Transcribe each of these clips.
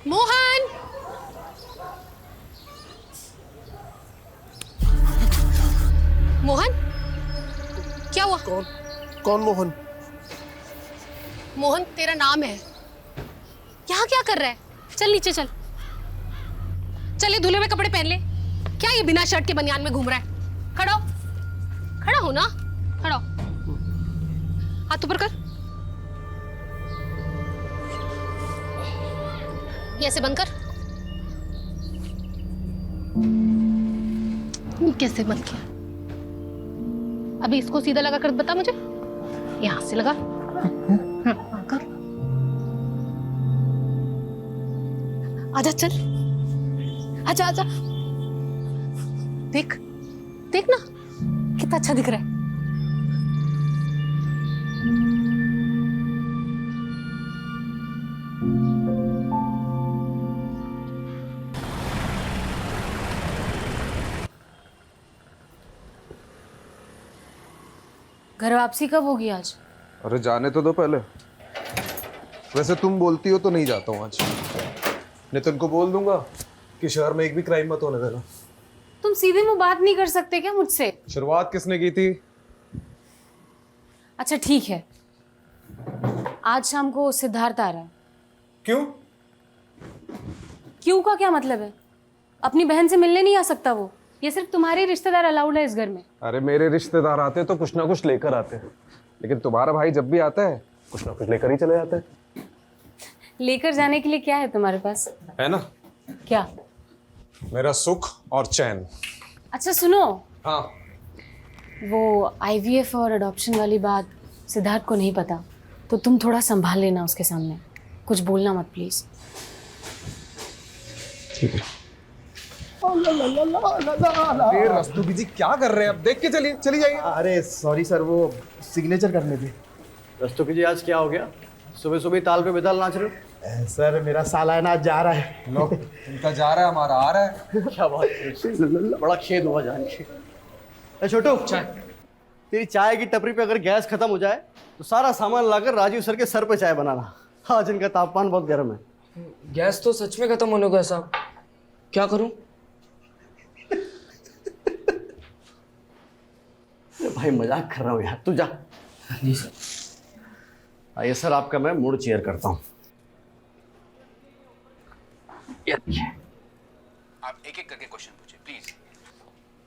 मोहन, मोहन, क्या हुआ? कौन कौन मोहन? मोहन तेरा नाम है। यहाँ क्या कर रहा है? चल नीचे चल। चल ये धुले हुए कपड़े पहन ले। क्या ये बिना शर्ट के बनियान में घूम रहा है? खड़ा हो, खड़ा हो ना, खड़ा हो। हाथ ऊपर कर, ये ऐसे बंद कर। ये कैसे बंद किया? अभी इसको सीधा लगा कर बता मुझे। यहां से लगा। हाँ, कर। आजा चल, आजा आजा। देख देख ना कितना अच्छा दिख रहा है। घर वापसी कब होगी आज? अरे जाने तो दो पहले। वैसे तुम बोलती हो तो नहीं जाता हूँ आज। नितिन को बोल दूंगा कि शहर में एक भी क्राइम मत होने देना। तुम सीधे मुंह बात नहीं कर सकते क्या मुझसे? शुरुआत किसने की थी? अच्छा ठीक है, आज शाम को सिद्धार्थ आ रहा है। क्यों? क्यों का क्या मतलब है? अपनी बहन से मिलने नहीं आ सकता वो? ये सिर्फ तुम्हारे रिश्तेदार अलाउड है इस घर में। अरे मेरे रिश्तेदार आते तो कुछ ना कुछ लेकर आते हैं, लेकिन तुम्हारा भाई जब भी आता है कुछ ना कुछ लेकर ही चले जाते हैं। लेकर जाने के लिए क्या है तुम्हारे पास? है ना, क्या? मेरा सुख और चैन। अच्छा सुनो, हाँ। वो IVF और अडॉप्शन वाली बात सिद्धार्थ को नहीं पता, तो तुम थोड़ा संभाल लेना उसके सामने। कुछ बोलना मत प्लीज। ठीक है। अरे रस्तोगी जी क्या कर रहे हैं? अब देख के चलिए, चली जाइए। अरे सॉरी सर, वो सिग्नेचर करने थे। रस्तोगी जी आज क्या हो गया? सुबह सुबह ताल पे बेताल नाच रहे हो? सर मेरा सालाना आज जा रहा है। लो, उनका जा रहा है, हमारा आ रहा है। क्या बात, बड़ा खेद हुआ जान के। छोटू, चाय। तेरी चाय की टपरी पे अगर गैस खत्म हो जाए तो सारा सामान लाकर राजीव सर के सर पे चाय बनाना। आज इनका तापमान बहुत गर्म है। गैस तो सच में खत्म होने को है साहब, क्या करूं? भाई मजाक कर रहा हूँ यार, तू जा। जी सर। आइए सर, आपका मैं मूड चेयर करता हूँ। आप एक एक करके क्वेश्चन पूछिए प्लीज।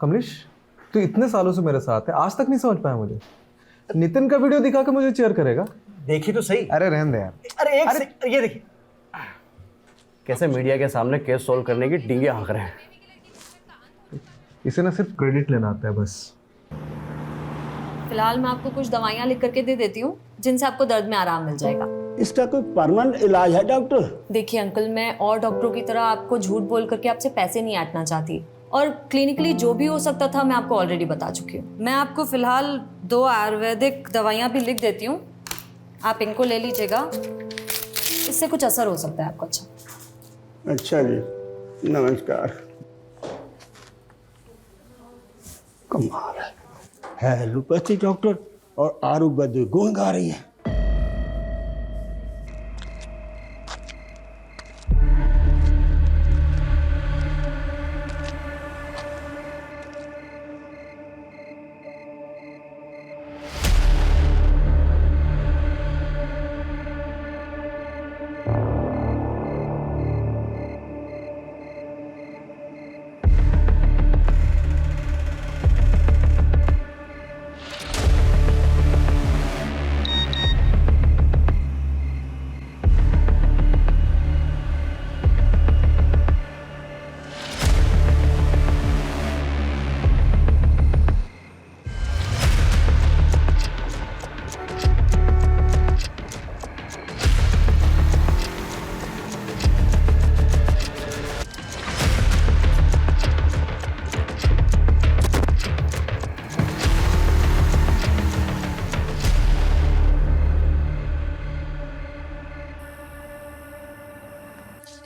कमलेश, तू इतने सालों से मेरे साथ है, आज तक नहीं समझ पाया मुझे। नितिन का वीडियो दिखा के मुझे चेयर करेगा? देखिए तो सही। अरे रहने दे यार। अरे ये देखिए कैसे मीडिया के सामने केस सोल्व करने की डींगे हाँक रहे हैं। इसे ना सिर्फ क्रेडिट लेना आता है बस। फिलहाल मैं आपको कुछ दवाइयाँ लिख करके दे देती हूँ जिनसे आपको दर्द में आराम मिल जाएगा। इसका कोई परमानेंट इलाज है डॉक्टर? देखिए अंकल, मैं और डॉक्टरों की तरह आपको झूठ बोल करके आपसे पैसे नहीं ऐंठना चाहती, और क्लिनिकली जो भी हो सकता था मैं आपको ऑलरेडी बता चुकी हूँ। मैं आपको फिलहाल 2 आयुर्वेदिक दवाइयाँ भी लिख देती हूँ, आप इनको ले लीजिएगा, इससे कुछ असर हो सकता है आपको। अच्छा जी, नमस्कार। कमाल है एलोपैथी डॉक्टर और आयुर्वेदिक गुण गा रही है।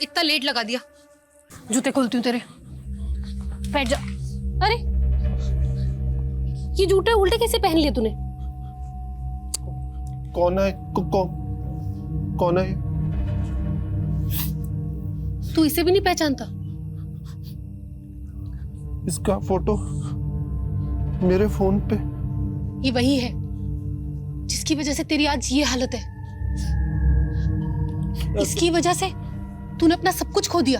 इतना लेट लगा दिया, जूते खोलती हूँ तेरे। बैठ जा। अरे ये जूते उल्टे कैसे पहन लिए तूने? कौन है? कौन है? तू इसे भी नहीं पहचानता? इसका फोटो मेरे फोन पे। ये वही है जिसकी वजह से तेरी आज ये हालत है। इसकी वजह से तूने अपना सब कुछ खो दिया।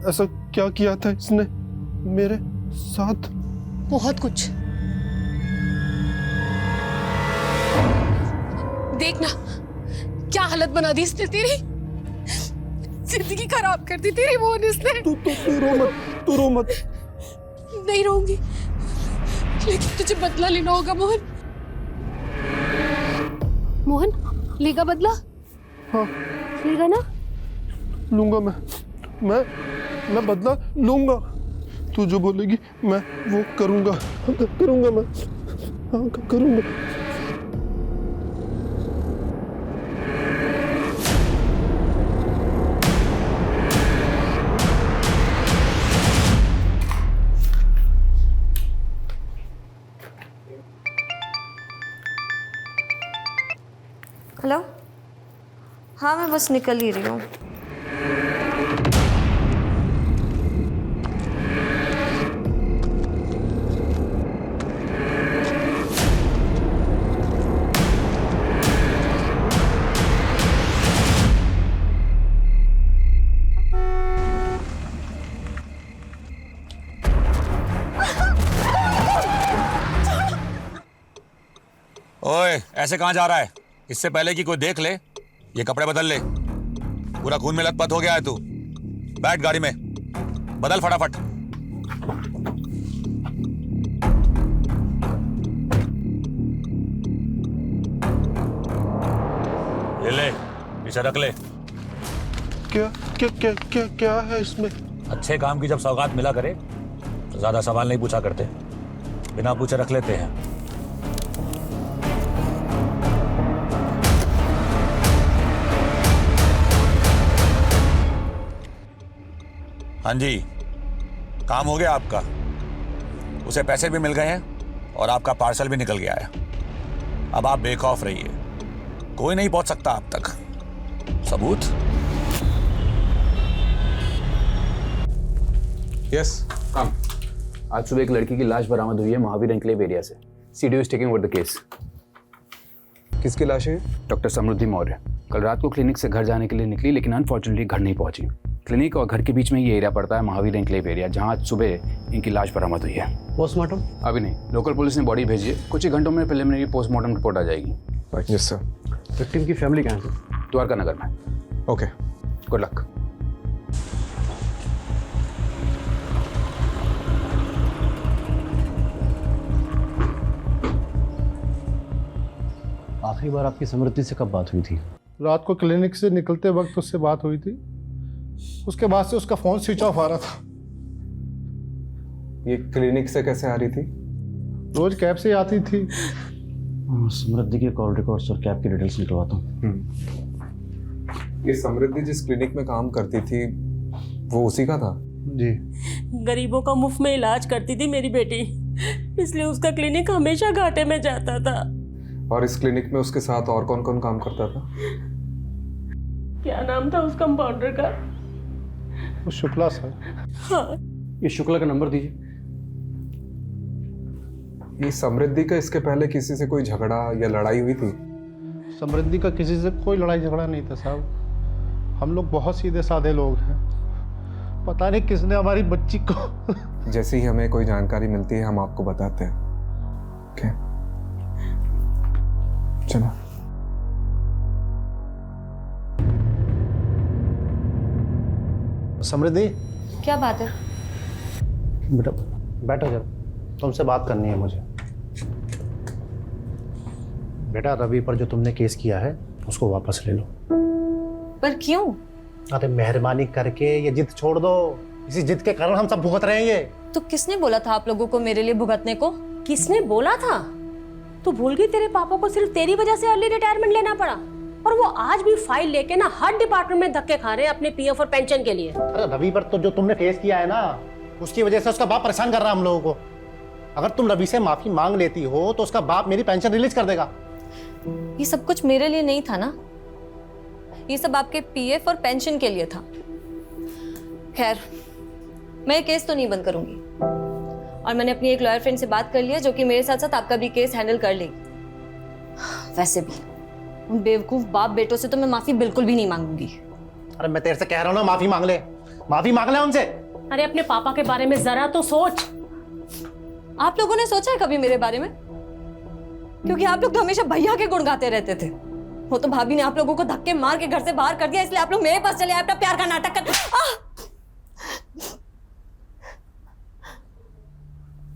ऐसा क्या किया था इसने मेरे साथ? बहुत कुछ। देखना क्या हालत बना दी इसने तेरी। जिंदगी खराब कर दी तेरी मोहन इसने। तू रो मत। नहीं रहूंगी, लेकिन तुझे बदला लेना होगा मोहन। मोहन लेगा बदला? हाँ लेगा ना? लूंगा मैं बदला लूंगा। तू जो बोलेगी मैं वो करूंगा मैं। हाँ करूंगा। हेलो, हाँ मैं बस निकल ही रही हूँ। ओए, ऐसे कहाँ जा रहा है? इससे पहले कि कोई देख ले, ये कपड़े बदल ले। पूरा खून में लथपथ हो गया है तू। बैठ गाड़ी में, बदल फटाफट। ये ले, इसे रख ले। क्या है इसमें? अच्छे काम की जब सौगात मिला करे तो ज्यादा सवाल नहीं पूछा करते, बिना पूछे रख लेते हैं। हाँ जी, काम हो गया आपका। उसे पैसे भी मिल गए हैं और आपका पार्सल भी निकल गया है। अब आप बेखौफ रहिए, कोई नहीं पहुंच सकता आप तक। सबूत? Yes come. आज सुबह एक लड़की की लाश बरामद हुई है महावीर एनक्लेव एरिया से। CDO is taking over the case. किसकी लाश है? डॉक्टर समृद्धि मौर्य कल रात को क्लिनिक से घर जाने के लिए निकली, लेकिन अनफॉर्चुनेटली घर नहीं पहुंची। क्लिनिक और घर के बीच में ये एरिया पड़ता है महावीर एनक्लेव एरिया, जहां आज सुबह इनकी लाश बरामद हुई है। पोस्टमार्टम अभी नहीं, लोकल पुलिस ने बॉडी भेजी है। कुछ ही घंटों में प्रिलिमिनरी पोस्टमार्टम रिपोर्ट आ जाएगी। Yes sir. विक्टिम की फैमिली कहाँ है? द्वारका नगर में। Okay, good luck. आखिरी बार आपकी समृद्धि से कब बात हुई थी? रात को क्लिनिक से निकलते वक्त उससे बात हुई थी। उसके बाद से उसका फोन स्विच ऑफ आ रहा था। ये क्लिनिक से कैसे आ रही थी? रोज कैब से आती थी। समृद्धि के कॉल रिकॉर्ड्स और कैब की डिटेल्स निकलवाता हूँ। ये समृद्धि जिस क्लिनिक में काम करती थी वो उसी का था? जी। गरीबों का मुफ्त में इलाज करती थी मेरी बेटी, इसलिए उसका क्लिनिक हमेशा घाटे में जाता था। और इस क्लिनिक में उसके साथ और कौन कौन काम करता था? क्या नाम था उस कंपाउंडर का? वो शुक्ला सर। हाँ। ये शुक्ला का नंबर दीजिए। ये समृद्धि का इसके पहले किसी से कोई झगड़ा या लड़ाई हुई थी? समृद्धि का किसी से कोई लड़ाई झगड़ा नहीं था साहब। हम लोग बहुत सीधे साधे लोग हैं। पता नहीं किसने हमारी बच्ची को जैसे ही हमें कोई जानकारी मिलती है हम आपको बताते हैं। ओके, चलो। समृद्धि, क्या बात है? बेटा बैठो जरा, तुमसे बात करनी है मुझे। बेटा रवि पर जो तुमने केस किया है उसको वापस ले लो। पर क्यों? अरे मेहरबानी करके ये जिद छोड़ दो। इसी जिद के कारण हम सब भुगत रहे हैं ये। तो किसने बोला था आप लोगों को मेरे लिए भुगतने को? किसने बोला था? तू भूल गई तेरे पापा को सिर्फ तेरी वजह से अर्ली रिटायरमेंट लेना पड़ा, और वो आज भी फाइल लेके ना हर डिपार्टमेंट में धक्के खा रहे हैं अपने पीएफ और पेंशन के लिए। अरे रवि पर तो जो तुमने केस किया है ना, उसकी वजह से उसका बाप परेशान कर रहा है हम लोगों को। अगर तुम रवि से माफी मांग लेती हो तो उसका बाप मेरी पेंशन रिलीज कर देगा। ये सब कुछ मेरे लिए नहीं था ना, ये सब आपके पीएफ और पेंशन के लिए था। खैर, मैं ये केस तो नहीं बंद करूंगी, और मैंने अपनी एक लॉयर फ्रेंड से बात कर लिया जो कि मेरे साथ साथ आपका भी केस हैंडल कर लेगी। वैसे भी उन बेवकूफ बाप बेटों से तो मैं माफी बिल्कुल भी नहीं मांगूंगी। अरे मैं तेरे से कह रहा हूँ ना, माफी मांग ले उनसे। अरे अपने पापा के बारे में जरा तो सोच। आप लोगों ने सोचा है कभी मेरे बारे में? क्योंकि आप लोग तो हमेशा भैया के गुण गाते रहते थे। वो तो भाभी ने आप लोगों को धक्के मार के घर से बाहर कर दिया, इसलिए आप लोग मेरे पास चले आए अपना प्यार का नाटक कर।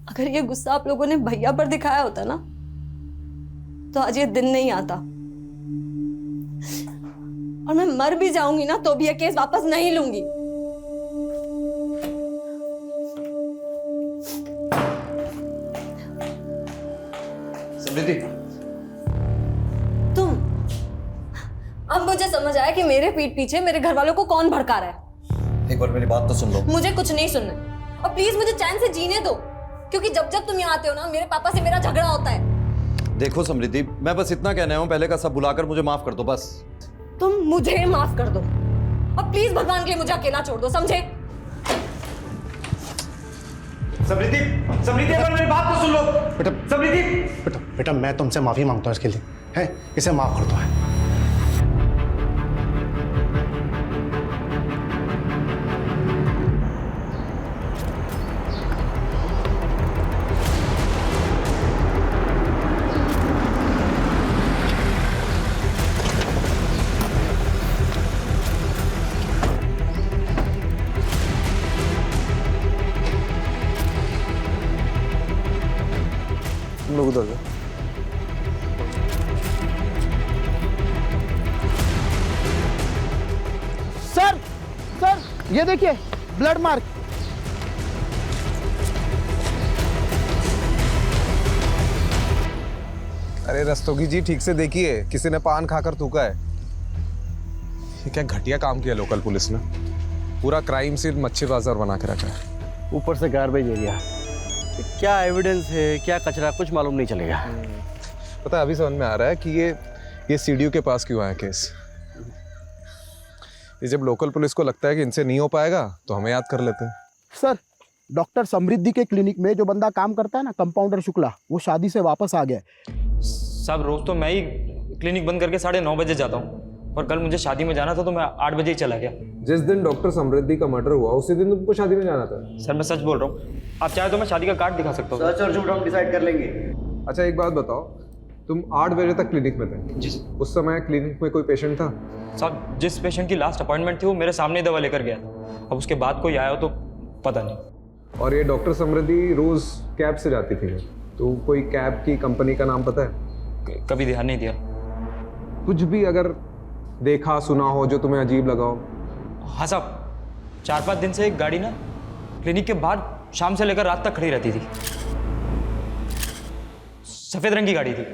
अगर ये गुस्सा आप लोगों ने भैया पर दिखाया होता ना, तो आज ये दिन नहीं आता, और मैं मर भी जाऊंगी ना तो भी ये केस वापस नहीं लूंगी। समृद्धि, तुम, अब मुझे समझ आया कि मेरे पीठ पीछे मेरे घर वालों को कौन भड़का रहा है। एक बार मेरी बात तो सुन लो। मुझे कुछ नहीं सुनना, और प्लीज मुझे चैन से जीने दो, क्योंकि जब जब तुम यहाँ आते हो ना, मेरे पापा से मेरा झगड़ा होता है। देखो समृद्धि, मैं बस इतना कहने आया हूं, पहले का सब बुलाकर मुझे माफ कर दो बस। तुम मुझे माफ कर दो, और प्लीज भगवान के लिए मुझे अकेला छोड़ दो, समझे? समृद्धि, एक बार मेरी बात तो सुन लो। बेटा, बेटा मैं तुमसे माफी मांगता हूँ इसके लिए, है? इसे माफ कर दो। है तुम लोग उधर जाओ। सर, ये देखिए ब्लड मार्क। अरे रस्तोगी जी, ठीक से देखिए, किसी ने पान खाकर थूका है। ये क्या घटिया काम किया लोकल पुलिस ने। पूरा क्राइम सीन मच्छी बाजार बना के रखा है। ऊपर से गार्बेज एरिया। क्या एविडेंस है, क्या कचरा, कुछ मालूम नहीं चलेगा। पता है, अभी समझ में आ रहा है कि ये सीडीओ के पास क्यों आया केस। ये जब लोकल पुलिस को लगता है कि इनसे नहीं हो पाएगा तो हमें याद कर लेते हैं। सर, डॉक्टर समृद्धि के क्लिनिक में जो बंदा काम करता है ना, कंपाउंडर शुक्ला, वो शादी से वापस आ गया। साहब रोज तो मैं ही क्लिनिक बंद करके 9:30 बजे जाता हूँ, और कल मुझे शादी में जाना था तो मैं 8 बजे ही चला गया। जिस दिन डॉक्टर समृद्धि का मर्डर हुआ उसी दिन तुमको शादी में जाना था। सर मैं सच बोल रहा हूँ, आप चाहे तो मैं शादी का कार्ड दिखा सकता हूँ। सच और झूठ हम डिसाइड कर लेंगे। अच्छा एक बात बताओ, तुम 8 बजे तक क्लिनिक में थे? जी। उस समय क्लिनिक में कोई पेशेंट था? साहब जिस पेशेंट की लास्ट अपॉइंटमेंट थी वो मेरे सामने दवा लेकर गया था, अब उसके बाद कोई आया हो तो पता नहीं। और ये डॉक्टर समृद्धि रोज कैब से जाती थी, तो कोई कैब की कंपनी का नाम पता है? कभी ध्यान नहीं दिया। कुछ भी अगर देखा सुना हो जो तुम्हें अजीब लगा हो? हाँ साहब, 4-5 दिन से एक गाड़ी ना क्लिनिक के बाहर शाम से लेकर रात तक खड़ी रहती थी। सफेद रंग की गाड़ी थी।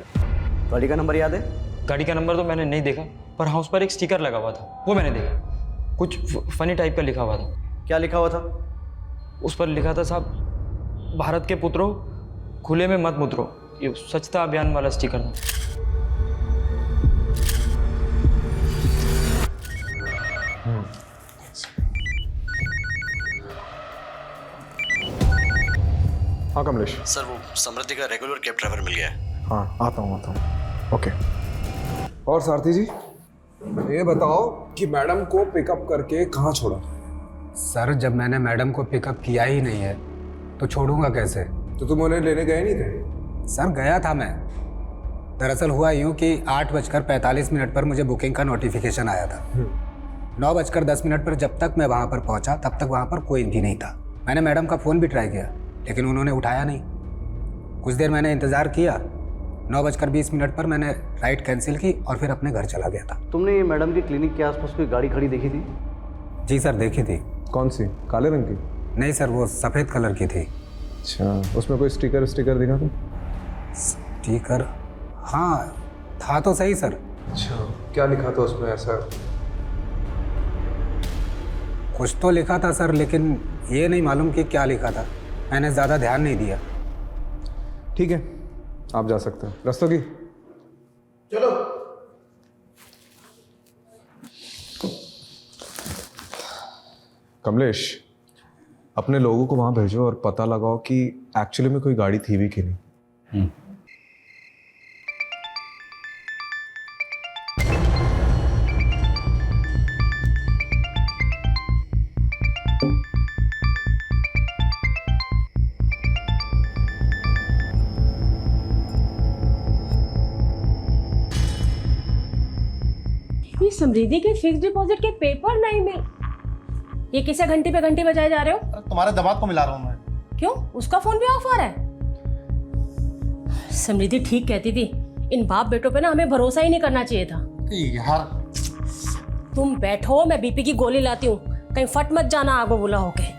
गाड़ी का नंबर याद है? गाड़ी का नंबर तो मैंने नहीं देखा, पर हाँ उस पर एक स्टिकर लगा हुआ था, वो मैंने देखा। कुछ फनी टाइप का लिखा हुआ था। क्या लिखा हुआ था? उस पर लिखा था साहब, भारत के पुत्रों खुले में मत मुतरो। ये स्वच्छता अभियान वाला स्टिकर था। हाँ कमलेश। सर वो समृद्धि का रेगुलर कैब ड्राइवर मिल गया है। हाँ आता हूँ। ओके। और सारथी जी, ये बताओ कि मैडम को पिकअप करके कहाँ छोड़ा? सर जब मैंने मैडम को पिकअप किया ही नहीं है तो छोड़ूंगा कैसे? तो तुम उन्हें लेने गए नहीं थे? सर गया था मैं। दरअसल हुआ यूँ कि 8:45 पर मुझे बुकिंग का नोटिफिकेशन आया था। 9:10 पर जब तक मैं वहाँ पर पहुँचा तब तक वहाँ पर कोई भी नहीं था। मैंने मैडम का फ़ोन भी ट्राई किया लेकिन उन्होंने उठाया नहीं। कुछ देर मैंने इंतज़ार किया। 9:20 पर मैंने राइड कैंसिल की और फिर अपने घर चला गया था। तुमने मैडम की क्लिनिक के आसपास कोई गाड़ी खड़ी देखी थी? जी सर देखी थी। कौन सी? काले रंग की? नहीं सर, वो सफ़ेद कलर की थी। अच्छा, उसमें कोई स्टिकर दिखा था? स्टिकर? हाँ था तो सही सर। अच्छा, क्या लिखा था उसमें ऐसा? कुछ तो लिखा था सर, लेकिन ये नहीं मालूम कि क्या लिखा था। मैंने ज़्यादा ध्यान नहीं दिया। ठीक है, आप जा सकते हैं। रस्तोगी चलो। कमलेश, अपने लोगों को वहां भेजो और पता लगाओ कि एक्चुअली में कोई गाड़ी थी भी कि नहीं। ये समृद्धि के फिक्स डिपॉजिट के पेपर नहीं मिल। ये किसे घंटी पे घंटी बजाए जा रहे हो? तुम्हारे दमाग को मिला रहा हूँ मैं। क्यों, उसका फोन भी ऑफ आ रहा है? समृद्धि ठीक कहती थी, इन बाप बेटों पे ना हमें भरोसा ही नहीं करना चाहिए था। यार तुम बैठो, मैं बीपी की गोली लाती हूँ, कहीं फट मत जाना आगो बुला होके।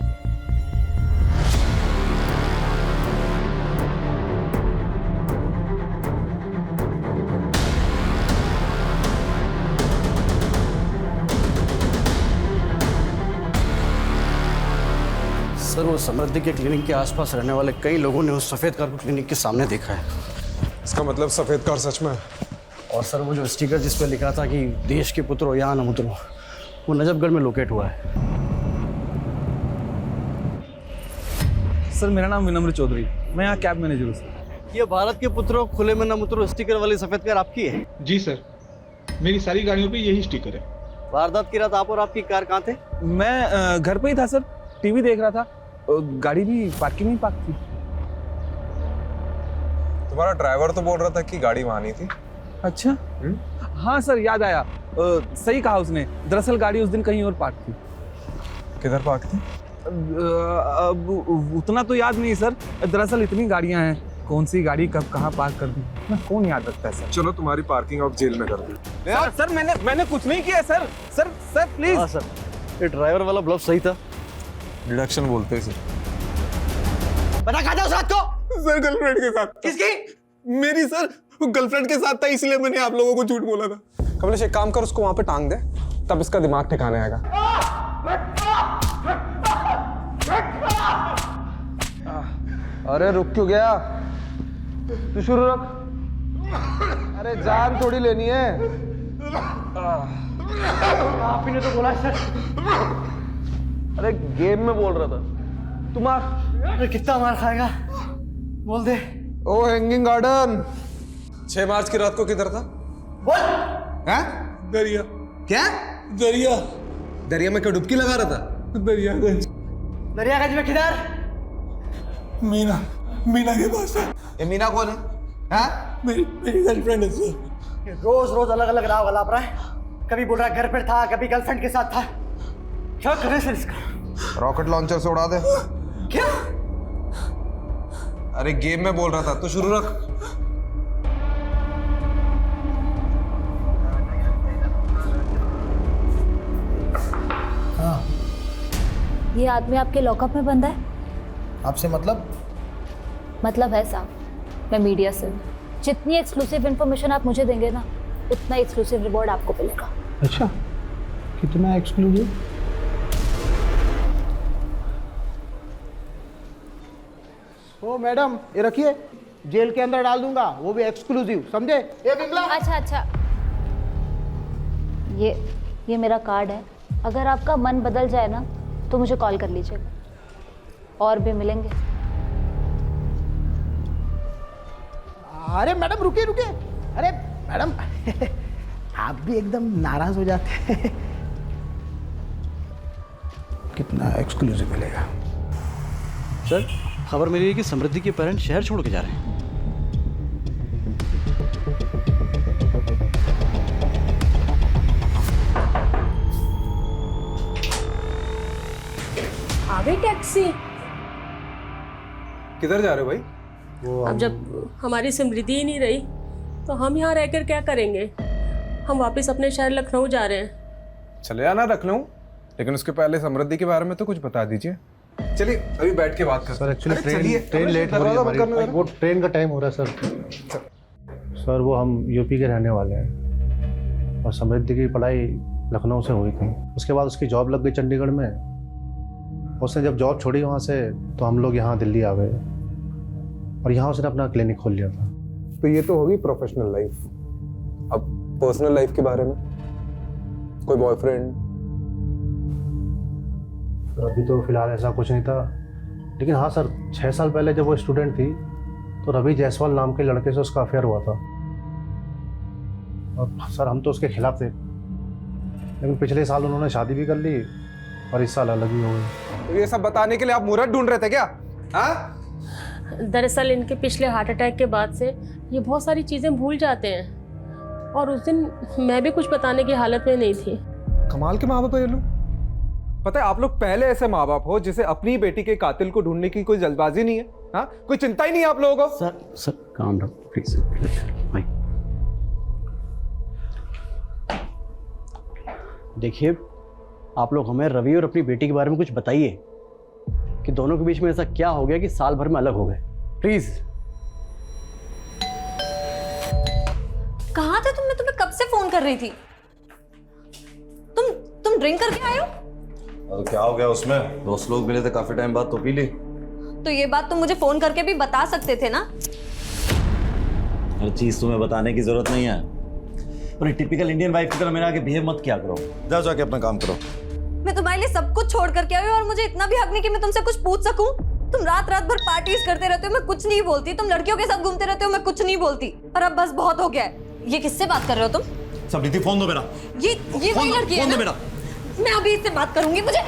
सर, वो समृद्धि के क्लिनिक के आसपास रहने वाले कई लोगों ने उस सफ़ेद कार को क्लिनिक के सामने देखा है। इसका मतलब सफेद कार सच में है? और सर, वो जो स्टिकर जिस पर लिखा था कि देश के पुत्रों यहाँ न उतरो, वो नजफगढ़ में लोकेट हुआ है। सर, मेरा नाम विनम्र चौधरी, मैं यहाँ कैब मैनेजर हूँ सर। ये भारत के पुत्रों खुले में न उतरो स्टिकर वाली सफ़ेद कार आपकी है? जी सर, मेरी सारी गाड़ियों पे यही स्टिकर है। वारदात की रात आप और आपकी कार कहाँ थे? मैं घर पे ही था सर, टीवी देख रहा था, गाड़ी भी पार्किंग में पार्क थी। तुम्हारा ड्राइवर तो बोल रहा था कि गाड़ी वहां नहीं थी। अच्छा, हाँ सर, याद आया, सही कहा उसने। दरअसल गाड़ी उस दिन कहीं और पार्क थी। किधर पार्क थी? अब उतना तो याद नहीं सर, दरअसल इतनी गाड़ियां हैं, कौन सी गाड़ी कब कहाँ पार्क कर दी ना, कौन याद रखता है सर। चलो, तुम्हारी पार्किंग अब जेल में कर दी। सर मैंने कुछ नहीं किया सर। Sir please. हाँ सर, ये ड्राइवर वाला ब्लफ सही था। डिडक्शन बोलते हैं सर। पता कहाँ था उस रात को? सर, गर्लफ्रेंड के साथ। किसकी? मेरी सर, गर्लफ्रेंड के साथ था, इसलिए मैंने आप लोगों को झूठ बोला था। कमलेश, एक काम कर, उसको वहां पे टांग दे, तब इसका दिमाग ठिकाने आएगा। अरे रुक क्यों गया? तू शुरू रख। अरे जान थोड़ी लेनी है। आप ही ने तो बोला सर। अरे गेम में बोल रहा था। तू मार। अरे कितना मार खाएगा? बोल दे। ओ हैंगिंग गार्डन। 6 मार्च की रात को किधर था? बोल। हैं? दरिया। क्या? दरिया। दरिया में क्या डुबकी लगा रहा था? दरियागंज। दरियागंज में किधर? मीना के पास है। ये मीना कौन है? हाँ? मेरी गर्लफ्रेंड है सर। रोज रोज अलग अलग राह गलाप रहा है। कभी बोल रहा है घर पर था, कभी गर्लफ्रेंड के साथ था। क्या करे सर इसका? रॉकेट लॉन्चर से उड़ा दे। क्या? अरे गेम में बोल रहा था, तो शुरू रख। हाँ। ये आदमी आपके लॉकअप में बंद है? आपसे मतलब? मतलब है साहब, मैं मीडिया से हूँ। जितनी एक्सक्लूसिव इन्फॉर्मेशन आप मुझे देंगे ना, उतना एक्सक्लूसिव रिवॉर्ड आपको मिलेगा। अच्छा, कितना एक्सक्लूसिव? ओ मैडम, ये रखिए, जेल के अंदर डाल दूंगा, वो भी एक्सक्लूसिव, समझे? ये बिमला। अच्छा, ये मेरा कार्ड है, अगर आपका मन बदल जाए ना तो मुझे कॉल कर लीजिएगा, और भी मिलेंगे। अरे मैडम रुकिए। अरे मैडम आप भी एकदम नाराज हो जाते हैं। कितना एक्सक्लूसिव मिलेगा? सर, खबर मिली है कि समृद्धि के पेरेंट्स शहर छोड़ के जा रहे हैं। आ गई टैक्सी। किधर जा रहे हो भाई? अब जब हमारी समृद्धि ही नहीं रही तो हम यहाँ रहकर क्या करेंगे? हम वापस अपने शहर लखनऊ जा रहे हैं। चले आना लखनऊ, लेकिन उसके पहले समृद्धि के बारे में तो कुछ बता दीजिए। चलिए अभी बैठ के बात करते हैं। सर एक्चुअली ट्रेन लेट हो रही है हमारी, वो ट्रेन का टाइम हो रहा है सर। सर वो हम यूपी के रहने वाले हैं और समृद्धि की पढ़ाई लखनऊ से हुई थी। उसके बाद उसकी जॉब लग गई चंडीगढ़ में। उसने जब जॉब छोड़ी वहाँ से तो हम लोग यहाँ दिल्ली आ गए और यहाँ उसने अपना क्लिनिक खोल लिया था। तो ये तो होगी प्रोफेशनल लाइफ। अब पर्सनल लाइफ के बारे में? कोई बॉयफ्रेंड? सर अभी तो फिलहाल ऐसा कुछ नहीं था, लेकिन हाँ सर 6 साल पहले जब वो स्टूडेंट थी तो रवि जायसवाल नाम के लड़के से उसका अफेयर हुआ था। और सर हम तो उसके खिलाफ थे, लेकिन पिछले साल उन्होंने शादी भी कर ली और इस साल अलग ही हो गई। तो ये सब बताने के लिए आप मुहूर्त ढूंढ रहे थे क्या? हाँ? दरअसल इनके पिछले हार्ट अटैक के बाद से ये बहुत सारी चीज़ें भूल जाते हैं, और उस दिन मैं भी कुछ बताने की हालत में नहीं थी। कमाल के माँ बाप है ये लोग। पता है आप लोग पहले ऐसे माँ बाप हो जिसे अपनी बेटी के कातिल को ढूंढने की कोई जल्दबाजी नहीं है। हाँ, कोई चिंता ही नहीं है आप लोगों को। सर काम डाउन प्लीज भाई। देखिए आप लोग हमें रवि और अपनी बेटी के बारे में कुछ बताइए कि दोनों के बीच में ऐसा क्या हो गया कि साल भर में अलग हो गए, प्लीज। कहाँ थे तुम? मैं तुम्हें कब से फोन कर रही थी। तुम ड्रिंक करके आए हो? तो क्या हो गया उसमें? दोस्त लोग मिले थे काफी टाइम बाद तो पी ली। तो ये बात तुम मुझे फोन करके भी बता सकते थे ना। हर चीज तुम्हें बताने की जरूरत नहीं है। पर टिपिकल इंडियन वाइफ की तरह मेरे आगे बिहेव मत किया करो। जाओ जाके अपना काम करो। मैं तुम्हारे लिए सब कुछ छोड़ करके आई हूँ और मुझे इतना भी हक नहीं कि मैं तुमसे कुछ पूछ सकूं। तुम रात रात भर पार्टीज करते रहते हो, मैं कुछ नहीं बोलती। तुम लड़कियों के साथ घूमते रहते हो, मैं कुछ नहीं बोलती। पर अब बस बहुत हो गया है। ये किससे बात कर रहे हो तुम? समृद्धि फोन दो मेरा। ये वही लड़की है ना? मेरा। मैं अभी इससे बात करूंगी। मुझे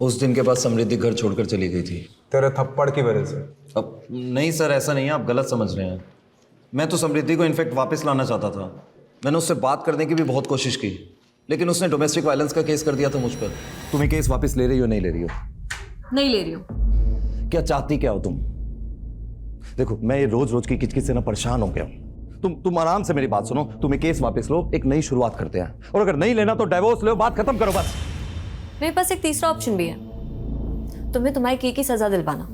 उस दिन के बाद समृद्धि घर छोड़कर चली गई थी तेरे थप्पड़ की वजह से। अब नहीं सर, ऐसा नहीं है, आप गलत समझ रहे हैं। मैं तो समृद्धि को इनफैक्ट वापस लाना चाहता था। मैंने उससे बात करने की भी बहुत कोशिश की, लेकिन उसने डोमेस्टिक वायलेंस का केस कर दिया था मुझ पर। तुम्हें केस वापस ले रही हो नहीं ले रही हो? नहीं ले रही हूँ। क्या चाहती क्या हो तुम? देखो मैं ये रोज रोज की किचकिच से ना परेशान हो गया हूं। तुम आराम से मेरी बात सुनो। तुम्हें केस वापस लो, एक नई शुरुआत करते हैं। और अगर नहीं लेना तो डिवोर्स लो, बात खत्म करो बस। मेरे पास एक तीसरा ऑप्शन भी है। तुम्हें तुम्हारी की सजा दिलवाना।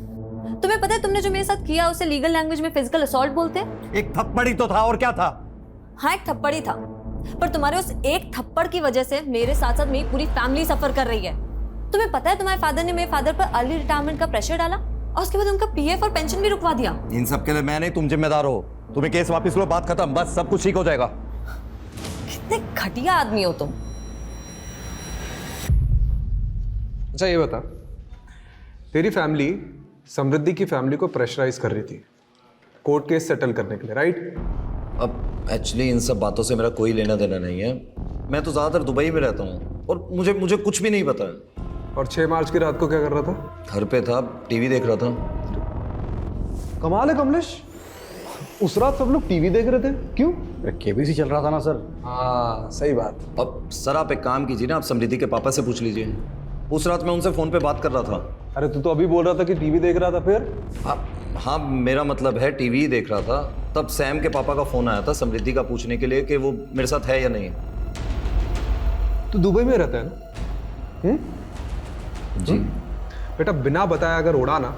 तुम्हें पता है तुमने जो मेरे साथ किया उसे लीगल लैंग्वेज में फिजिकल असॉल्ट बोलते हैं। एक थप्पड़ ही तो था, और क्या था? हाँ एक थप्पड़ ही था, पर तुम्हारे उस एक थप्पड़ की वजह से मेरे साथ साथ मेरी पूरी फैमिली सफर कर रही है। तुम्हें पता है तुम्हारे फादर ने मेरे फादर पर अर्ली रिटायरमेंट का प्रेशर डाला और उसके बाद उनका पीएफ और पेंशन भी रुकवा दिया। इन सब के लिए मैं नहीं, तुम जिम्मेदार हो। तुम्हें केस वापस लो, बात खत्म, बस सब कुछ ठीक हो जाएगा। कितने घटिया आदमी हो तुम। अच्छा ये बता, तेरी फैमिली समृद्धि की फैमिली को प्रेशराइज कर रही थी कोर्ट केस सेटल करने के लिए, राइट? अब एक्चुअली इन सब बातों से मेरा कोई लेना देना नहीं है। मैं तो ज़्यादातर दुबई में रहता हूँ और मुझे कुछ भी नहीं पता है। और 6 मार्च की रात को क्या कर रहा था? घर पे था, टीवी देख रहा था। कमाल है कमलेश, उस रात सब लोग टीवी देख रहे थे, क्यों? केबीसी चल रहा था ना सर। हाँ सही बात। अब सर आप एक काम कीजिए ना, आप समृद्धि के पापा से पूछ लीजिए। उस रात मैं उनसे फोन पे बात कर रहा था। अरे तू तो अभी बोल रहा था कि टीवी देख रहा था, फिर? हाँ मेरा मतलब है टीवी ही देख रहा था। तब सैम के पापा का फोन आया था समृद्धि का पूछने के लिए कि वो मेरे साथ है या नहीं। तू दुबई में रहता है ना? जी। बेटा बिना बताया अगर उड़ा ना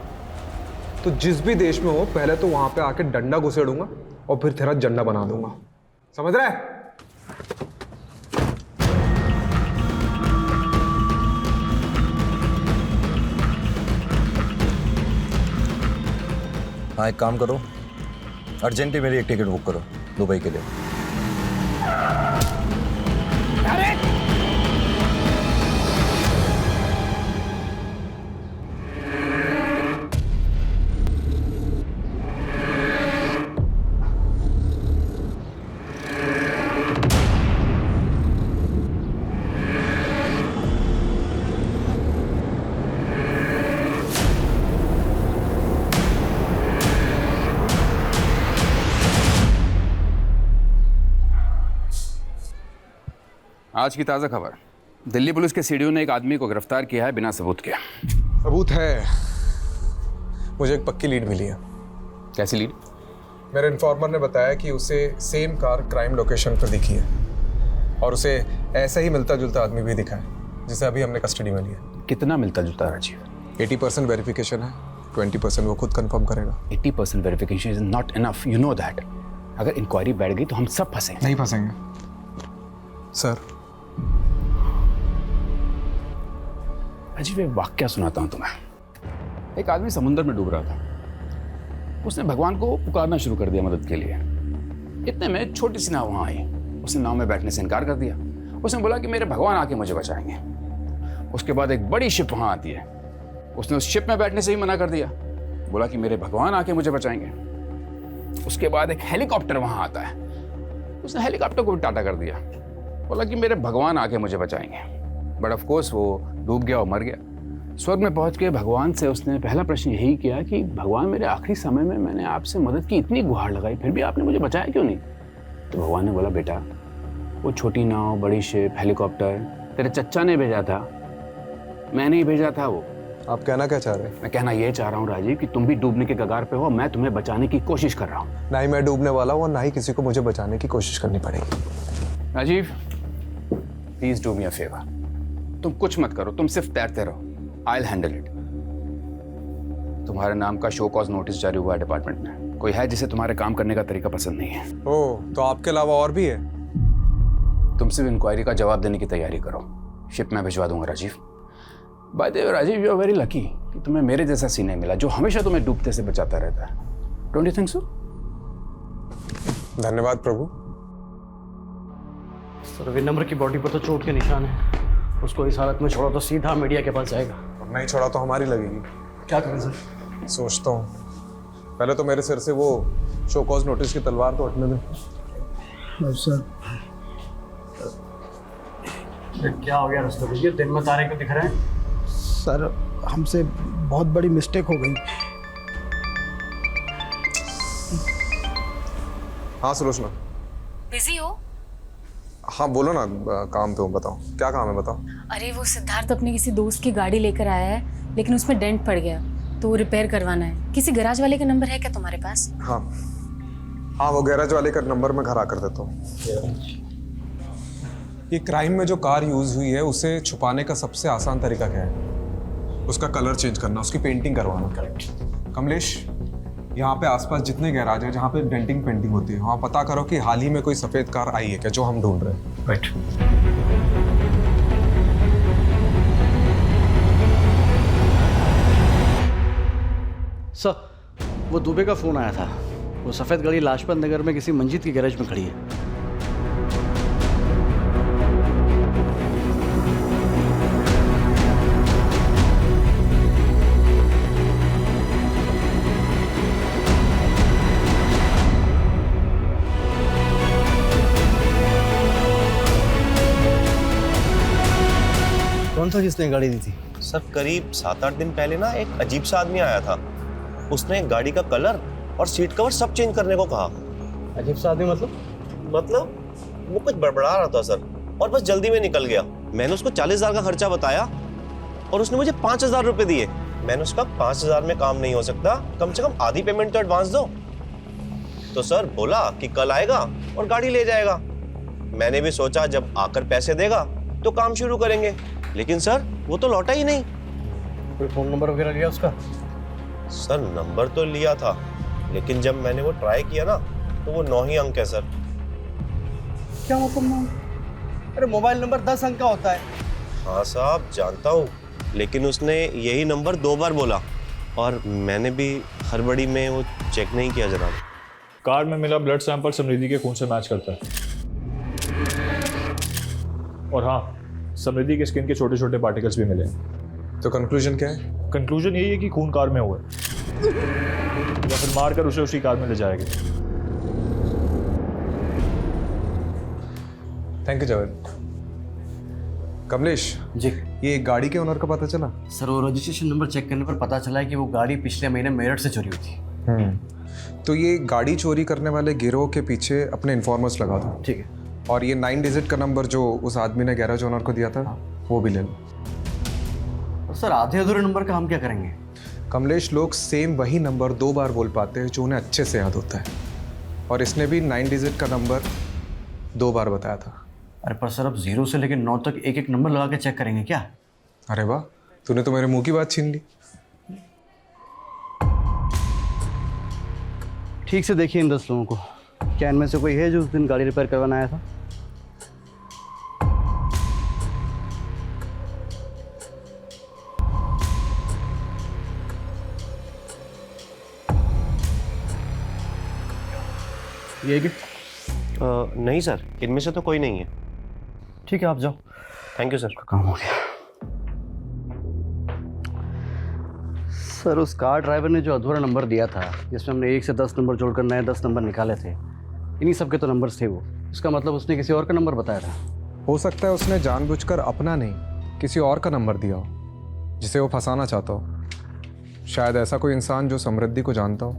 तो जिस भी देश में हो पहले तो वहां पे आके डंडा घुसेड़ूंगा और फिर तेरा झंडा बना दूंगा, समझ रहा है? हाँ एक काम करो, अर्जेंटली मेरी एक टिकट बुक करो दुबई के लिए। आज की ताज़ा खबर, दिल्ली पुलिस के सीडीओ ने एक आदमी को गिरफ्तार किया है बिना सबूत के। सबूत है, मुझे एक पक्की लीड मिली है। कैसी लीड? मेरे इन्फॉर्मर ने बताया कि उसे सेम कार क्राइम लोकेशन पर दिखी है और उसे ऐसा ही मिलता जुलता आदमी भी दिखा है जिसे अभी हमने कस्टडी में लिया। कितना मिलता जुलता राजीव? 80% वेरिफिकेशन है, 20% वो खुद कंफर्म करेगा। 80% verification is not enough, you know that. अगर इंक्वायरी बैठ गई तो हम सब फंसेंगे। नहीं फंसेंगे सर। अजीब एक वाक्या सुनाता हूं तुम्हें। एक आदमी समुद्र में डूब रहा था। उसने भगवान को पुकारना शुरू कर दिया मदद के लिए। इतने में छोटी सी नाव वहां आई। उसने नाव में बैठने से इनकार कर दिया। उसने बोला कि मेरे भगवान आके मुझे बचाएंगे। उसके बाद एक बड़ी शिप वहां आती है, उसने उस शिप में बैठने से ही मना कर दिया, बोला कि मेरे भगवान आके मुझे बचाएंगे। उसके बाद एक हेलीकॉप्टर वहां आता है, उसने हेलीकॉप्टर को भी टाटा कर दिया, बोला कि मेरे भगवान आके मुझे बचाएंगे। बट ऑफ कोर्स वो डूब गया और मर गया। स्वर्ग में पहुंच के भगवान से उसने पहला प्रश्न यही किया कि भगवान, मेरे आखिरी समय में मैंने आपसे मदद की, इतनी गुहार लगाई, फिर भी आपने मुझे बचाया क्यों नहीं? तो भगवान ने बोला, बेटा वो छोटी नाव, बड़ी शिप, हेलीकॉप्टर तेरे चच्चा ने भेजा था, मैंने ही भेजा था वो। आप कहना क्या चाह रहे हैं? मैं कहना ये चाह रहा हूँ राजीव कि तुम भी डूबने के कगार पे हो, मैं तुम्हें बचाने की कोशिश कर रहा हूँ। ना ही मैं डूबने वाला हूँ और ना ही किसी को मुझे बचाने की कोशिश करनी पड़ेगी। Rajiv please do me a favour, तुम कुछ मत करो, तुम सिर्फ तैरते रहो, आई विल हैंडल इट। तुम्हारे नाम का शो कॉज नोटिस जारी हुआ है डिपार्टमेंट में, कोई है जिसे तुम्हारे काम करने का तरीका पसंद नहीं है। ओह, तो आपके अलावा और भी है? तुम सिर्फ इंक्वायरी का जवाब देने की तैयारी करो, शिप में भिजवा दूंगा Rajiv. By the way Rajiv, you are very lucky कि तुम्हें मेरे जैसा सीने मिला जो हमेशा तुम्हें डूबते से बचाता रहता है। Don't you think so? धन्यवाद प्रभु। सर विनम्र की बॉडी पर तो चोट के निशान है, उसको इस हालत में छोड़ा तो सीधा मीडिया के पास जाएगा। और नहीं छोड़ा तो हमारी लगेगी। क्या करें सर? सोचता हूँ, पहले तो मेरे सिर से वो शो कॉज नोटिस की तलवार तो हटने दे। सर क्या हो गया रस्तोगी, दिन में तारे क्यों दिख रहे हैं? सर हमसे बहुत बड़ी मिस्टेक हो गई। हाँ सुलोचना। बिजी हो? हाँ बोलो ना, काम पे हूँ, बताओ क्या काम है, बताओ। अरे वो सिद्धार्थ अपने किसी दोस्त की गाड़ी लेकर आया है, लेकिन उसमें डेंट पड़ गया, तो वो रिपेयर करवाना है। किसी गैराज वाले का नंबर है क्या तुम्हारे पास? हाँ हाँ, वो गैराज वाले का नंबर मैं घर आकर देता हूँ। ये क्राइम में जो कार यूज हुई है उसे छुपाने का सबसे आसान तरीका क्या है? उसका कलर चेंज करना, उसकी पेंटिंग करवाना। करेक्ट। कमलेश, यहाँ पे आसपास जितने गैराज हैं जहाँ पे डेंटिंग पेंटिंग होती है, वहाँ पता करो कि हाल ही में कोई सफेद कार आई है क्या जो हम ढूंढ रहे हैं। राइट। सर वो दुबे का फोन आया था, वो सफेद गाड़ी लाजपत नगर में किसी मंजिल की गैरेज में खड़ी है। कौन सा किसने गाड़ी दी थी? सर करीब 7-8 दिन पहले ना एक अजीब सा आदमी आया था, उसने गाड़ी का कलर और सीट कवर सब चेंज करने को कहा। अजीब सा आदमी मतलब वो कुछ बड़बड़ा रहा था सर, और बस जल्दी में निकल गया। मैंने उसको 40,000 का खर्चा बताया और उसने मुझे 5,000 रुपए दिए। मैंने उसका 5,000 में काम नहीं हो सकता, कम से कम आधी पेमेंट तो एडवांस दो। तो सर बोला कि कल आएगा और गाड़ी ले जाएगा। मैंने भी सोचा जब आकर पैसे देगा तो काम शुरू करेंगे, लेकिन सर वो तो लौटा ही नहीं। कोई फोन नंबर वगैरह लिया उसका? सर नंबर तो लिया था, लेकिन जब मैंने वो ट्राई किया ना तो वो 9 ही अंक है सर। क्या मतलब? अरे मोबाइल नंबर 10 अंक का होता है। हाँ साहब जानता हूँ, लेकिन उसने यही नंबर 2 बार बोला और मैंने भी हड़बड़ी में वो चेक नहीं किया जनाब। कार्ड में मिला ब्लड सैंपल समृद्धि के खून से मैच करता है। और हाँ, समृद्धि के स्किन के छोटे छोटे पार्टिकल्स भी मिले। तो कंक्लूजन क्या है? कंक्लूजन यही है कि खून कार में हुआ है, या फिर मारकर उसे उसी कार में ले जाएंगे। Thank you Javed. कमलेश जी, ये गाड़ी के ओनर का पता चला? सर वो रजिस्ट्रेशन नंबर चेक करने पर पता चला है कि वो गाड़ी पिछले महीने मेरठ से चोरी हुई थी। तो ये गाड़ी चोरी करने वाले गिरोह के पीछे अपने इन्फॉर्मर्स लगा दो। ठीक है। और ये 9 डिजिट का नंबर जो उस आदमी ने गैराज ओनर को दिया था, वो भी ले लो। सर आधे अधूरे नंबर का हम क्या करेंगे? कमलेश, लोग सेम वही नंबर 2 बार बोल पाते हैं जो उन्हें अच्छे से याद होता है, और इसने भी 9 डिजिट का नंबर 2 बार बताया था। अरे पर सर अब 0 से लेकर 9 तक एक एक नंबर लगा के चेक करेंगे क्या? अरे वाह, तूने तो मेरे मुंह की बात छीन ली। ठीक से देखिए इन 10 लोगों को, क्या इनमें से कोई है जो उस दिन गाड़ी रिपेयर करवाना आया था? ये कि नहीं सर, इनमें से तो कोई नहीं है। ठीक है आप जाओ। Thank you sir. काम हो गया। सर उस कार ड्राइवर ने जो अधूरा नंबर दिया था जिसमें हमने 1 से 10 नंबर जोड़कर नए 10 नंबर निकाले थे, इन्हीं सब के तो नंबर्स थे वो। इसका मतलब उसने किसी और का नंबर बताया था। हो सकता है उसने जानबूझकर अपना नहीं किसी और का नंबर दिया हो जिसे वो फंसाना चाहता हो। शायद ऐसा कोई इंसान जो समृद्धि को जानता हो।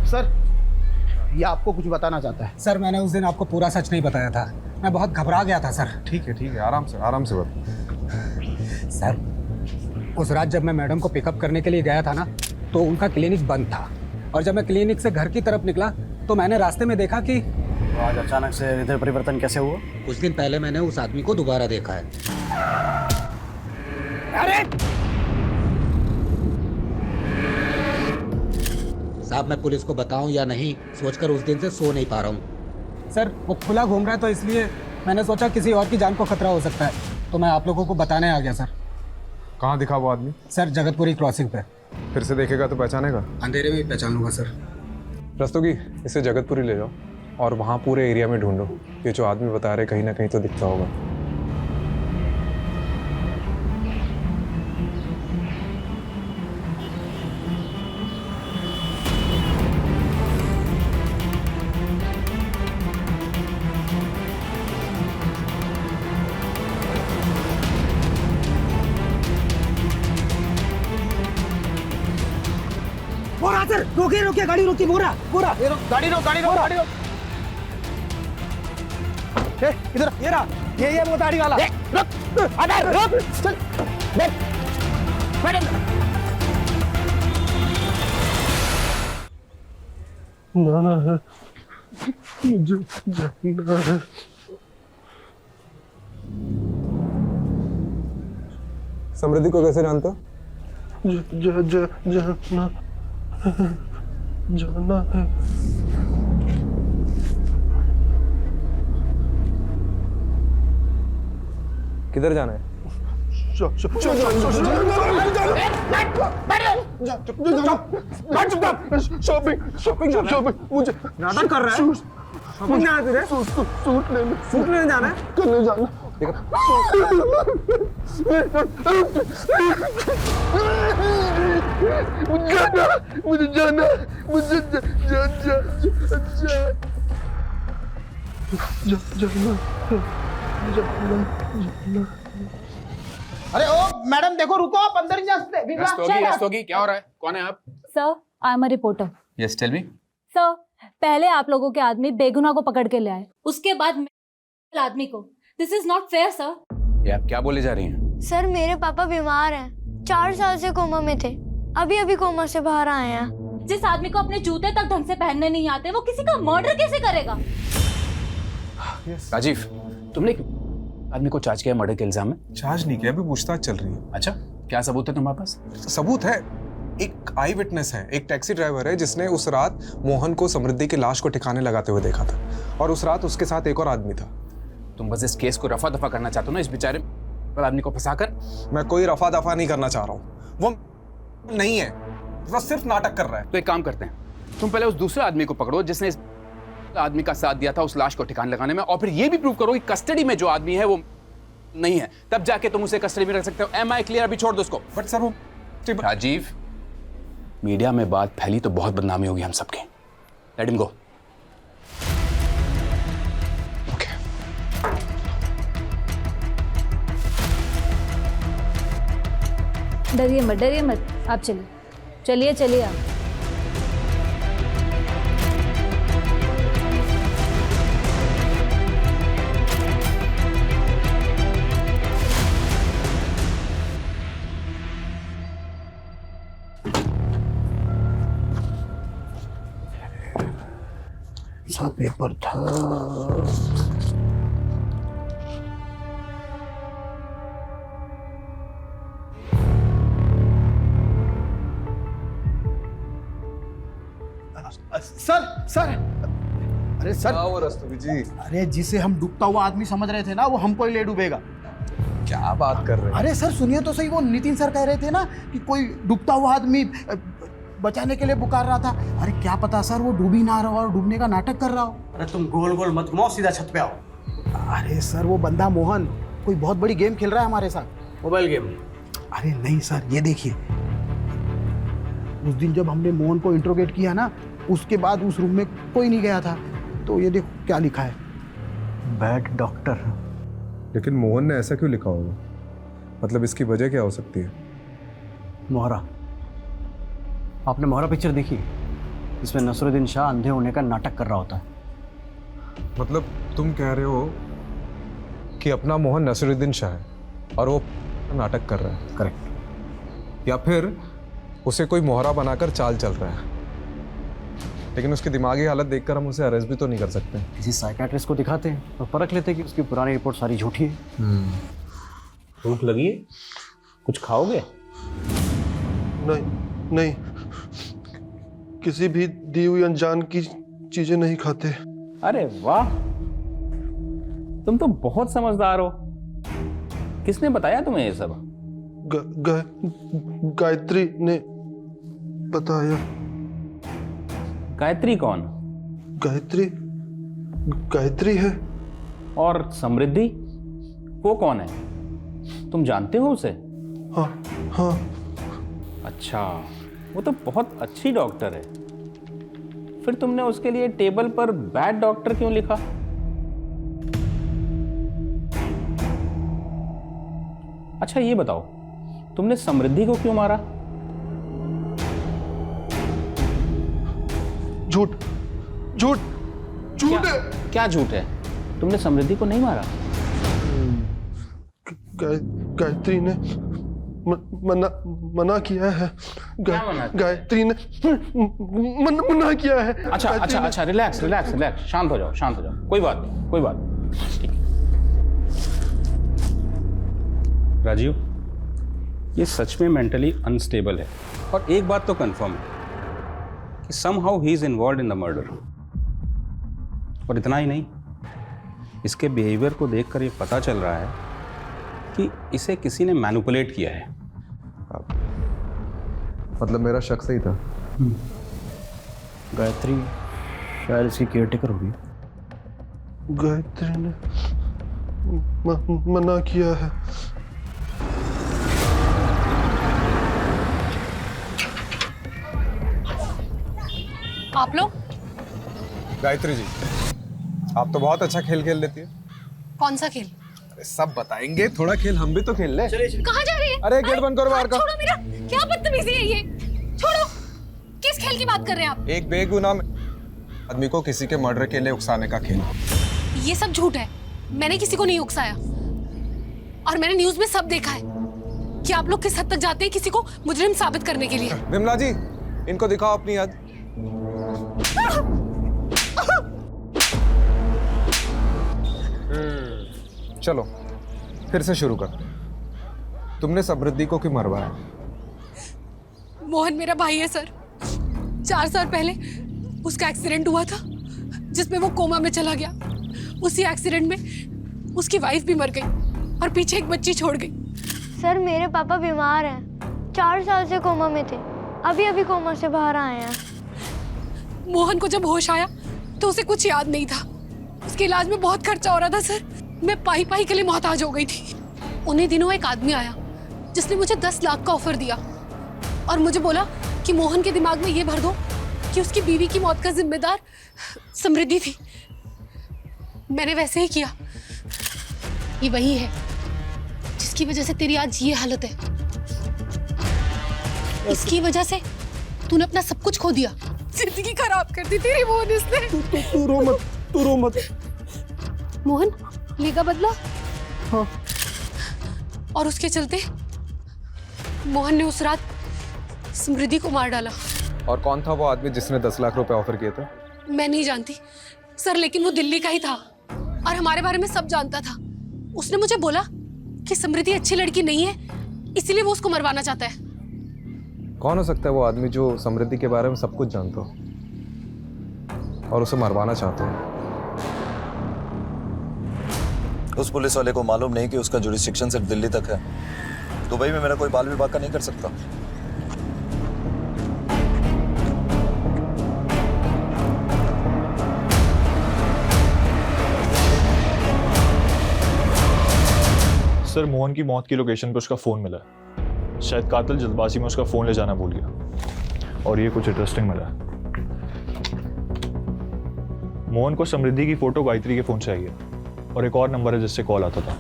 सर ये आपको कुछ बताना चाहता है। सर मैंने उस दिन आपको पूरा सच नहीं बताया था, मैं बहुत घबरा गया था सर। ठीक है आराम से बता। सर उस रात जब मैं मैडम को पिकअप करने के लिए गया था ना, तो उनका क्लिनिक बंद था, और जब मैं क्लिनिक से घर की तरफ निकला तो मैंने रास्ते में देखा कि तो आज अचानक से हृदय परिवर्तन कैसे हुआ? कुछ दिन पहले मैंने उस आदमी को दोबारा देखा है। अरे साहब मैं पुलिस को बताऊं या नहीं सोचकर उस दिन से सो नहीं पा रहा हूँ। सर वो खुला घूम रहा है तो इसलिए मैंने सोचा किसी और की जान को खतरा हो सकता है, तो मैं आप लोगों को बताने आ गया सर। कहाँ दिखा वो आदमी? सर जगतपुरी क्रॉसिंग पे। फिर से देखेगा तो पहचानेगा? अंधेरे में ही पहचान लूंगा सर। रस्तोगी इसे जगतपुरी ले जाओ और वहाँ पूरे एरिया में ढूंढो। ये जो आदमी बता रहे कहीं ना कहीं तो दिखता होगा। बोरा सर, रोकिए गाड़ी रोकिए। बोरा गाड़ी रोक। इधर ये रहा, ये वो गाड़ी वाला। रुक अबे रुक, चल बैठ जाना है, मुझे जाना है। समृद्धि को कैसे जानता? जाना है। किधर जाना है? शॉपिंग मुझे नाटक कर रहा है। शॉपिंग जाना तेरे? सूट लेने जाना है? करने जाना। मुझे जाना। अरे ओ मैडम देखो, रुको, आप अंदर ही जा सकते। रस्तोगी क्या हो रहा है? कौन है आप? Sir I am a reporter. Yes tell me. Sir पहले आप लोगों के आदमी बेगुनाह को पकड़ के ले आए, उसके बाद आदमी को। This is not fair sir. ये आप क्या बोले जा रही हैं? सर मेरे पापा बीमार हैं, 4 साल से कोमा में थे, अभी कोमा से बाहर आए हैं। जिस आदमी को अपने जूते तक ढंग से पहनने नहीं आते, वो किसी का मर्डर कैसे करेगा? राजीव, तुमने एक आदमी को चार्ज किया मर्डर के इल्जाम में? चार्ज नहीं किया, अभी पूछताछ चल रही है। अच्छा, क्या सबूत है तुम्हारे पास? सबूत है, एक आई विटनेस है, एक टैक्सी ड्राइवर है जिसने उस रात मोहन को समृद्धि की लाश को ठिकाने लगाते हुए देखा था, और उस रात उसके साथ एक और आदमी था। तुम बस इस केस को रफा दफा करना चाहते हो ना, इस बेचारे आदमी को फंसाकर? मैं कोई रफा दफा नहीं करना चाह रहा हूँ, वो नहीं है, बस सिर्फ नाटक कर रहा है। तो एक काम करते हैं, तुम पहले उस दूसरे आदमी को पकड़ो जिसने इस आदमी का साथ दिया था उस लाश को ठिकाने लगाने में, और फिर ये भी प्रूव करो कि कस्टडी में जो आदमी है वो नहीं है, तब जाके तुम उसे कस्टडी में रख सकते हो। Am I clear? अभी छोड़ दो उसको। बट सर वो राजीव, मीडिया में बात फैली तो बहुत बदनामी होगी हम सबके। Let him go. डरिए मत, आप चलिए आप। सा पेपर था। सर अरे सर, रस्तोगी जी, अरे जिसे हम डूबता हुआ आदमी समझ रहे थे ना, वो हमको ही ले डूबेगा। क्या बात कर रहे हैं? अरे सर सुनिए तो सही, वो नितिन सर कह रहे थे ना कि कोई डूबता हुआ आदमी बचाने के लिए पुकार रहा था। अरे क्या पता सर वो डूबी ना रहा और डूबने का नाटक कर रहा हो। अरे तुम गोल गोल मत घुमाओ, सीधा छत पे आओ। अरे सर वो बंदा मोहन कोई बहुत बड़ी गेम खेल रहा है हमारे साथ। Mobile game? अरे नहीं सर, ये देखिए, उस दिन जब हमने मोहन को इंट्रोगेट किया ना, उसके बाद उस रूम में कोई नहीं गया था। तो ये देखो क्या लिखा है, बैड डॉक्टर। लेकिन मोहन ने ऐसा क्यों लिखा होगा? मतलब इसकी वजह क्या हो सकती है? मोहरा, आपने मोहरा पिक्चर देखी? इसमें नसरुद्दीन शाह अंधे होने का नाटक कर रहा होता है। मतलब तुम कह रहे हो कि अपना मोहन नसरुद्दीन शाह है और वो नाटक कर रहा है? करेक्ट। या फिर उसे कोई मोहरा बनाकर चाल चल रहा है, लेकिन उसकी दिमागी हालत देखकर हम उसे अरेस्ट भी तो नहीं कर सकते। किसी साइकियाट्रिस्ट को दिखाते हैं और परख लेते हैं कि उसकी पुरानी रिपोर्ट सारी झूठी है। भूख लगी है? कुछ खाओगे? नहीं, किसी भी दी हुई अनजान की चीजें नहीं खाते। अरे वाह, तुम तो बहुत समझदार हो। किसने बताया तुम्हें ये सब? गायत्री ने बताया। गायत्री कौन? गायत्री है। और समृद्धि, वो कौन है? तुम जानते हो उसे? हाँ। अच्छा, वो तो बहुत अच्छी डॉक्टर है। फिर तुमने उसके लिए टेबल पर बैड डॉक्टर क्यों लिखा? अच्छा ये बताओ, तुमने समृद्धि को क्यों मारा? झूठ क्या झूठ है? तुमने समृद्धि को नहीं मारा? गायत्री ने मना किया है। गायत्री ने मना किया है। अच्छा, रिलैक्स, शांत हो जाओ। कोई बात नहीं। ठीक है राजीव, ये सच में मेंटली अनस्टेबल है। और एक बात तो कंफर्म है कि somehow he is involved in the murder. और इतना ही नहीं, इसके बिहेवियर को देखकर ये पता चल रहा है कि इसे किसी ने मैनिपुलेट किया है। मतलब मेरा शक सही था। गायत्री शायद इसकी केयरटेकर होगी। गायत्री ने मना किया है। आप लोग? गायत्री जी, आप तो बहुत अच्छा खेल खेल लेती है। कौन सा खेल? अरे सब बताएंगे, थोड़ा खेल हम भी तो खेल ले। कहाँ जा रही है? अरे गेट बंद करो बाहर का। छोड़ो मेरा, क्या बदतमीजी है ये? छोड़ो। किस खेल की बात कर रहे हैं आप? एक बेगुनाह आदमी को किसी के मर्डर के लिए उकसाने का खेल। ये सब झूठ है। मैंने किसी को नहीं उकसाया। और मैंने न्यूज में सब देखा है कि आप लोग किस हद तक जाते हैं किसी को मुजरिम साबित करने के लिए। विमला जी, इनको दिखाओ अपनी याद। चलो फिर से शुरू कर। तुमने समृद्धि को क्यों मरवाया? मोहन मेरा भाई है सर। 4 साल पहले उसका एक्सीडेंट हुआ था जिसमें वो कोमा में चला गया। उसी एक्सीडेंट में उसकी वाइफ भी मर गई और पीछे एक बच्ची छोड़ गई। सर मेरे पापा बीमार हैं, 4 साल से कोमा में थे, अभी कोमा से बाहर आए हैं। मोहन को जब होश आया तो उसे कुछ याद नहीं था। उसके इलाज में बहुत खर्चा हो रहा था सर। मैं पाई के लिए मोहताज हो गई थी। उन्हीं दिनों एक आदमी आया जिसने मुझे 10 लाख का ऑफर दिया और मुझे बोला कि मोहन के दिमाग में ये भर दो कि उसकी बीवी की मौत का जिम्मेदार समृद्धि थी। मैंने वैसे ही किया। ये वही है जिसकी वजह से तेरी आज ये हालत है। इसकी वजह से तूने अपना सब कुछ खो दिया। जिंदगी खराब कर दी तेरी मोहन इसने। तू रो मत। मोहन लेगा बदला? हाँ। और उसके चलते मोहन ने उस रात समृद्धि को मार डाला। और कौन था वो आदमी जिसने 10 लाख रुपए ऑफर किए थे? मैं नहीं जानती सर, लेकिन वो दिल्ली का ही था और हमारे बारे में सब जानता था। उसने मुझे बोला कि समृद्धि अच्छी लड़की नहीं है, इसीलिए वो उसको मरवाना चाहता है। कौन हो सकता है वो आदमी जो समृद्धि के बारे में सब कुछ जानता हो और उसे मरवाना चाहता हो? उस पुलिस वाले को मालूम नहीं कि उसका जुरिस्डिक्शन सिर्फ दिल्ली तक है। दुबई में मेरा कोई बाल विभाग का नहीं कर सकता। सर मोहन की मौत की लोकेशन पे उसका फ़ोन मिला है। शायद कातिल जल्दबाजी में उसका फ़ोन ले जाना भूल गया। और ये कुछ इंटरेस्टिंग मिला है। मोहन को समृद्धि की फ़ोटो गायत्री के फ़ोन चाहिए और एक और नंबर है जिससे कॉल आता था।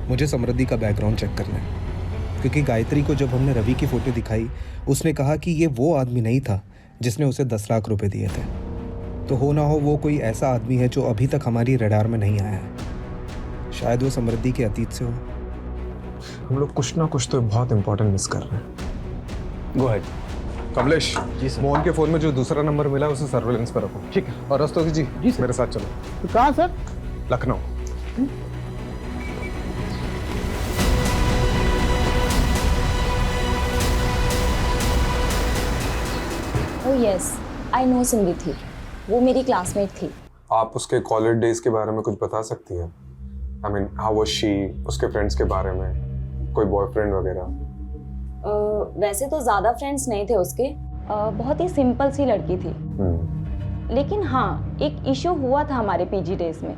मुझे समृद्धि का बैकग्राउंड चेक करना है, क्योंकि गायत्री को जब हमने रवि की फ़ोटो दिखाई उसने कहा कि ये वो आदमी नहीं था जिसने उसे 10 लाख रुपए दिए थे। तो हो ना हो वो कोई ऐसा आदमी है जो अभी तक हमारी रडार में नहीं आया है। शायद वो समृद्धि के अतीत से हो। हम लोग कुछ ना कुछ तो बहुत इंपॉर्टेंट मिस कर रहे हैं। Go ahead. Kamlesh ji sir, Mohan के फोन में जो दूसरा नंबर मिला है उसे सर्वेलेंस पर रखो। ठीक है। और रस्तोगी जी मेरे साथ चलो। तो कहाँ sir? Lucknow. Oh yes, I know Samriddhi. वो मेरी क्लासमेट थी। आप उसके कॉलेज डेज के बारे में कुछ बता सकती हैं? I mean how was she, उसके फ्रेंड्स के बारे में, कोई बॉयफ्रेंड वगैरह? वैसे तो ज़्यादा फ्रेंड्स नहीं थे उसके। बहुत ही सिंपल सी लड़की थी। लेकिन हाँ, एक इशू हुआ था हमारे पीजी डेज में।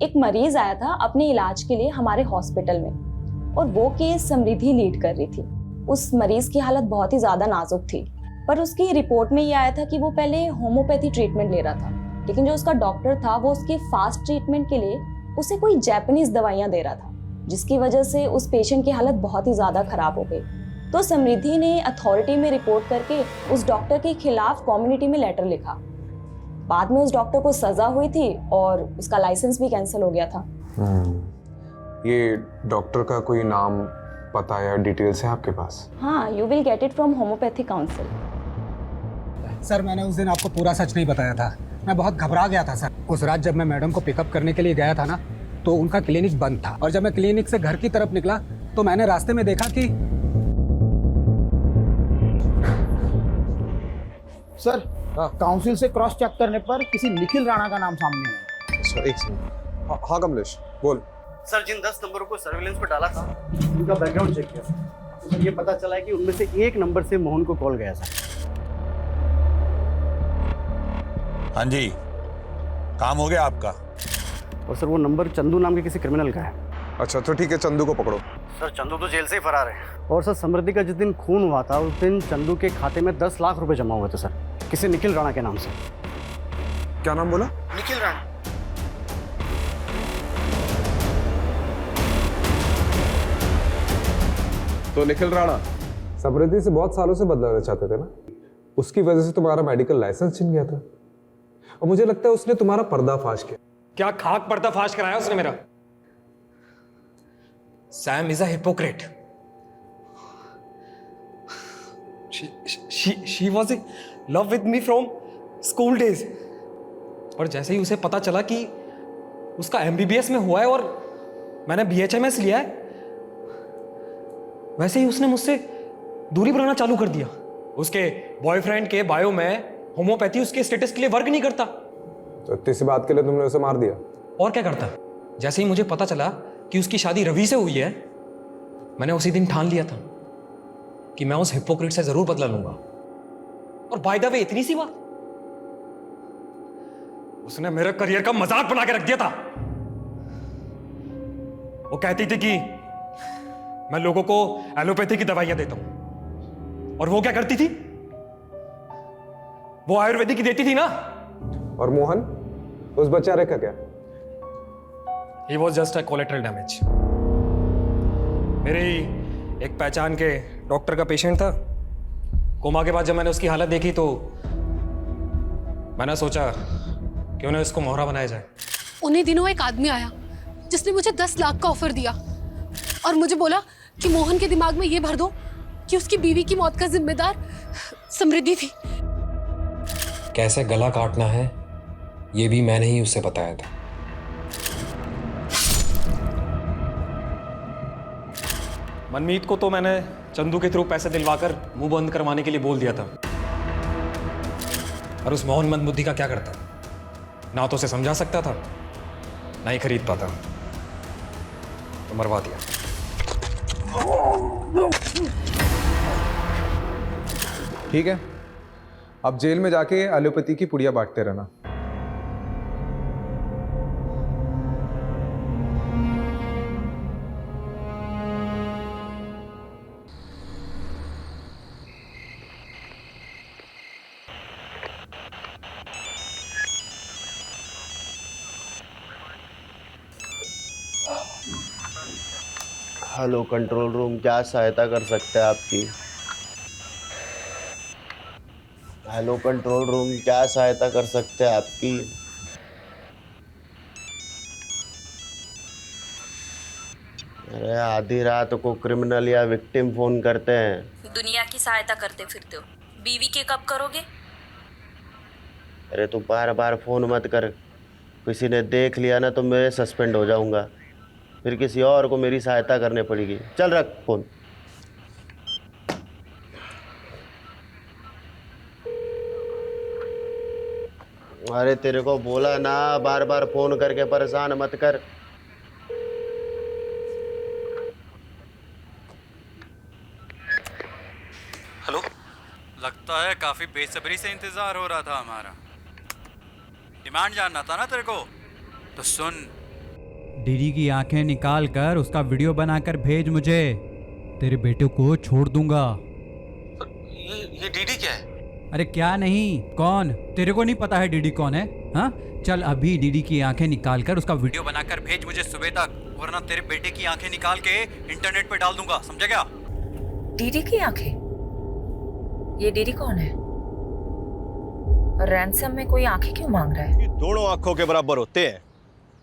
एक मरीज आया था अपने इलाज के लिए हमारे हॉस्पिटल में, और वो केस समृद्धि लीड कर रही थी। उस मरीज की हालत बहुत ही ज़्यादा नाजुक थी, पर उसकी रिपोर्ट में ये आया था कि वो पहले होम्योपैथी ट्रीटमेंट ले रहा था, लेकिन जो उसका डॉक्टर था वो उसके फास्ट ट्रीटमेंट के लिए उसे कोई जापानीज दवाइयाँ दे रहा था, जिसकी वजह से उस पेशेंट की हालत बहुत ही ज़्यादा खराब हो गई। तो समृद्धि ने अथॉरिटी में रिपोर्ट करके उस डॉक्टर के खिलाफ कम्युनिटी में लेटर लिखा। बाद में उस डॉक्टर को सजा हुई थी और उसका लाइसेंस भी कैंसिल हो गया था। ये डॉक्टर का कोई नाम, पता या डिटेल्स है आपके पास? हाँ, you will get it from homeopathy council. Sir, मैंने उस दिन आपको पूरा सच नहीं बताया था। मैं बहुत घबरा गया था सर। उस रात जब मैं मैडम को पिकअप करने के लिए गया था ना, तो उनका क्लिनिक बंद था, और जब मैं क्लिनिक से घर की तरफ निकला तो मैंने रास्ते में देखा कि सर काउंसिल से क्रॉस चेक करने पर किसी निखिल राणा का नाम सामने आया। सर एक सेकंड। हाँ कमलेश बोल। सर, जिन 10 नंबरों को सर्विलेंस पर डाला था उनका बैकग्राउंड चेक किया तो सर ये पता चला है कि उनमें से एक नंबर से मोहन को कॉल गया था। हाँ जी, काम हो गया आपका? और सर वो नंबर चंदू नाम के किसी क्रिमिनल का है। अच्छा तो ठीक है, चंदू को पकड़ो। सर चंदू तो जेल से ही फरार है। और सर समृद्धि का जिस दिन खून हुआ था उस दिन चंदू के खाते में 10 लाख रुपए जमा हुए थे सर, किसी निखिल राणा के नाम से। क्या नाम बोला? निखिल राणा। तो निखिल राणा समृद्धि से बहुत सालों से बदलाना चाहते थे ना, उसकी वजह से तुम्हारा मेडिकल लाइसेंस छिन गया था, और मुझे लगता है उसने तुम्हारा पर्दाफाश किया। क्या खाक पर्दाफाश कराया उसने मेरा? Sam is a hypocrite. She was in love with me from school days, और जैसे ही उसे पता चला कि उसका MBBS में हुआ है और मैंने BHMS लिया है, वैसे ही उसने मुझसे दूरी बनाना चालू कर दिया। उसके बॉयफ्रेंड के बायो में होम्योपैथी उसके स्टेटस के लिए वर्क नहीं करता। तो इतनी सी बात के लिए तुमने उसे मार दिया? और क्या करता? जैसे ही मुझे पता चला कि उसकी शादी रवि से हुई है, मैंने उसी दिन ठान लिया था कि मैं उस हिपोक्रेट से जरूर बदला लूंगा। और बाय द वे, इतनी सी बात, उसने मेरे करियर का मजाक बना के रख दिया था। वो कहती थी कि मैं लोगों को एलोपैथी की दवाइयां देता हूं, और वो क्या करती थी? वो आयुर्वेदिक की देती थी ना। और मोहन, उस बेचारे का क्या? He was just a collateral damage. मेरे ही एक पहचान के डॉक्टर का पेशेंट था। कोमा के बाद जब मैंने उसकी हालत देखी तो मैंने सोचा क्यों ना इसको मोहरा बनाया जाए। उन्हीं दिनों एक आदमी आया जिसने मुझे 10 लाख का ऑफर दिया और मुझे बोला कि मोहन के दिमाग में ये भर दो कि उसकी बीवी की मौत का जिम्मेदार समृद्धि थी। कैसे गला काटना है ये भी मैंने ही उसे बताया था। मनमीत को तो मैंने चंदू के थ्रू पैसे दिलवाकर मुंह बंद करवाने के लिए बोल दिया था, और उस मोहन मंदबुद्धि का क्या करता? ना तो उसे समझा सकता था, ना ही खरीद पाता, तो मरवा दिया। ठीक है, अब जेल में जाके एलोपैथी की पुड़िया बांटते रहना। हेलो कंट्रोल रूम, क्या सहायता कर सकते हैं आपकी? हेलो कंट्रोल रूम, क्या सहायता कर सकते हैं आपकी? अरे आधी रात को क्रिमिनल या विक्टिम फोन करते हैं। दुनिया की सहायता करते फिरते हो, बीवी के कब करोगे? अरे तू बार बार फोन मत कर, किसी ने देख लिया ना तो मैं सस्पेंड हो जाऊंगा, फिर किसी और को मेरी सहायता करनी पड़ेगी। चल रख फोन। अरे तेरे को बोला ना, बार बार फोन करके परेशान मत कर। हेलो। लगता है काफी बेसब्री से इंतजार हो रहा था हमारा। डिमांड जानना था ना तेरे को, तो सुन। डीडी की आंखें निकाल कर उसका वीडियो बनाकर भेज मुझे, तेरे बेटे को छोड़ दूंगा। ये डीडी क्या है? अरे क्या नहीं, कौन? तेरे को नहीं पता है डीडी कौन है? हाँ, चल अभी डीडी की आंखें निकाल कर उसका वीडियो बनाकर भेज मुझे सुबह तक, वरना तेरे बेटे की आंखें निकाल के इंटरनेट पे डाल दूंगा, समझा क्या? डीडी की आंखें? ये डीडी कौन है? और रैंसम में कोई आंखें क्यों मांग रहा है? दोनों आंखों के बराबर होते हैं,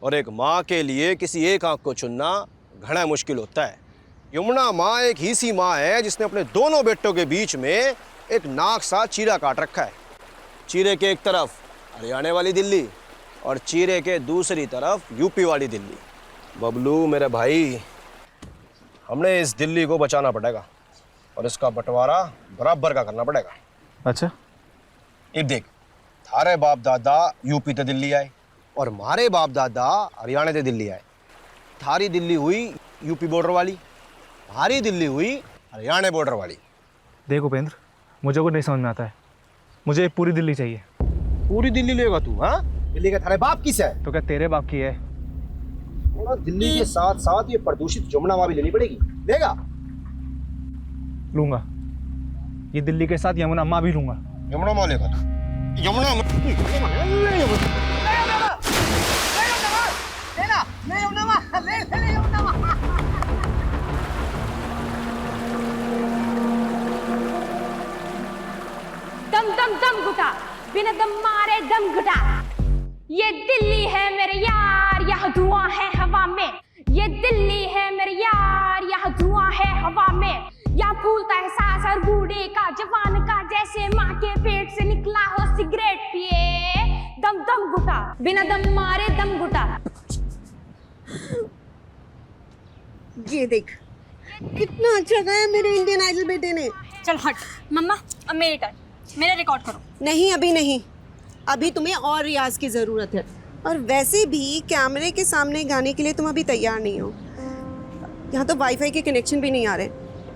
और एक माँ के लिए किसी एक आंख को चुनना घना मुश्किल होता है। यमुना माँ एक ही सी माँ है जिसने अपने दोनों बेटों के बीच में एक नाक सा चीरा काट रखा है। चीरे के एक तरफ हरियाणा वाली दिल्ली और चीरे के दूसरी तरफ यूपी वाली दिल्ली। बबलू मेरे भाई, हमने इस दिल्ली को बचाना पड़ेगा और इसका बंटवारा बराबर का करना पड़ेगा। अच्छा, एक देख, थारे बाप दादा यूपी ते दिल्ली आए और हमारे बाप दादा हरियाणा से दिल्ली आए। थारी दिल्ली हुई यूपी बॉर्डर वाली, हमारी दिल्ली हुई हरियाणा बॉर्डर वाली। देख उपेंद्र, मुझे कुछ नहीं समझ में आता है, मुझे पूरी दिल्ली चाहिए। पूरी दिल्ली लेगा तू? हाँ, दिल्ली का थारे बाप किस है? तो क्या तेरे बाप की है? और दिल्ली के साथ साथ ये प्रदूषित जमुना माँ भी लेनी पड़ेगी। लेगा? लूंगा, ये दिल्ली के साथ यमुना माँ भी लूंगा। यमुना माँ लेगा तू? यमुना दम दम दम घुटा, बिना दम मारे दम घुटा। ये दिल्ली है मेरे यार, यहाँ धुआं है हवा में। ये दिल्ली है मेरे यार, यहाँ धुआं है हवा में। यहाँ फूलता है सांस हर बूढ़े का, जवान का, जैसे माँ के पेट से निकला हो सिगरेट पिए। दम दम घुटा, बिना दम मारे दम घुटा। ये देख, कितना अच्छा गाया मेरे इंडियन आइडल बेटे ने। चल हट मम्मा, अब मेरी टर्न, मेरा रिकॉर्ड करो। नहीं अभी नहीं, अभी तुम्हें और रियाज की ज़रूरत है। और वैसे भी कैमरे के सामने गाने के लिए तुम अभी तैयार नहीं हो। यहाँ तो वाईफाई के कनेक्शन भी नहीं आ रहे।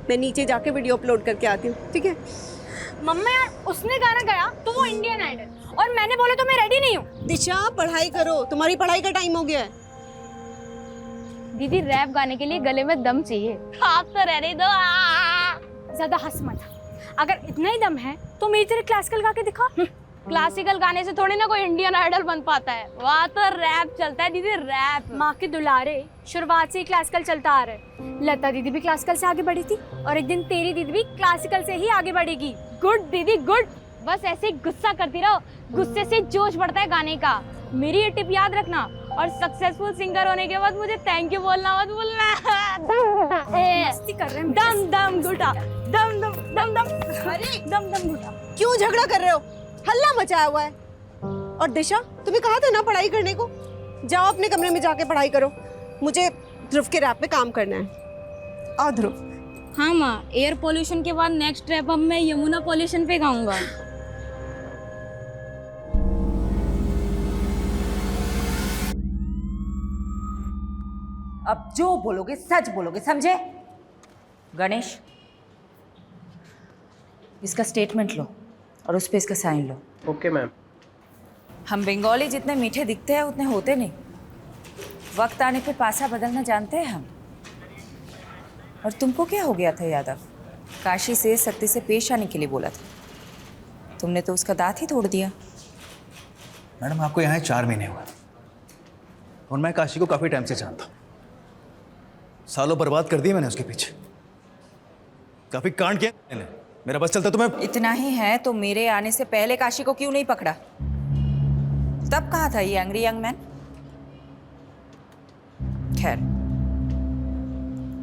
मैं नीचे जाके वीडियो अपलोड करके आती हूँ, ठीक है? मम्मा यार, उसने गाना गाया तो वो इंडियन आइडल, और मैंने बोला तो मैं रेडी नहीं हूँ। दिशा पढ़ाई करो, तुम्हारी पढ़ाई का टाइम हो गया है। दीदी रैप गाने के लिए गले में दम चाहिए। आप तो रहने दो, ज्यादा हंस मत। अगर इतना ही दम है तो मेरी तरह क्लासिकल गा के दिखा। क्लासिकल गाने से थोड़ी ना कोई इंडियन आइडल बन पाता है, वहाँ तो रैप चलता है दीदी, रैप। माँ के दुलारे, शुरुआत से ही क्लासिकल चलता आ रहा है। लता दीदी भी क्लासिकल से आगे बढ़ी थी, और एक दिन तेरी दीदी भी क्लासिकल से ही आगे बढ़ेगी। गुड दीदी गुड, बस ऐसे ही गुस्सा करती रहो, गुस्से से जोश बढ़ता है गाने का। मेरी ये टिप याद रखना, और सक्सेसफुल सिंगर होने के बाद मुझे थैंक यू बोलना मत भूलना। मस्ती कर रहे हैं। दम दम घुटा, दम दम दम दम, अरे दम दम घुटा। क्यों झगड़ा कर रहे हो? हल्ला मचाया हुआ है। और दिशा, तुम्हें कहा था ना पढ़ाई करने को, जाओ अपने कमरे में जाके पढ़ाई करो। मुझे ध्रुव के रैप पे काम करना है। और ध्रुव। हाँ माँ, एयर पोल्यूशन के बाद नेक्स्ट रैप अब मैं यमुना पोल्यूशन पे गाऊंगा। अब जो बोलोगे सच बोलोगे, समझे? गणेश, इसका स्टेटमेंट लो और उस पे इसका साइन लो। Okay ma'am. हम बंगाली जितने मीठे दिखते हैं उतने होते नहीं। वक्त आने पे पासा बदलना जानते हैं हम। और तुमको क्या हो गया था यादव? काशी से सत्य से पेश आने के लिए बोला था, तुमने तो उसका दांत ही तोड़ दिया। मैडम, आपको यहाँ 4 महीने हुए और मैं काशी को काफ़ी टाइम से जानता हूँ। सालों बर्बाद कर दिए मैंने उसके पीछे, काफी कांड किया मैंने। मेरा बस चलता तो मैं इतना ही है तो मेरे आने से पहले काशी को क्यों नहीं पकड़ा? तब कहाँ था ये एंग्री यंग मैन? खैर,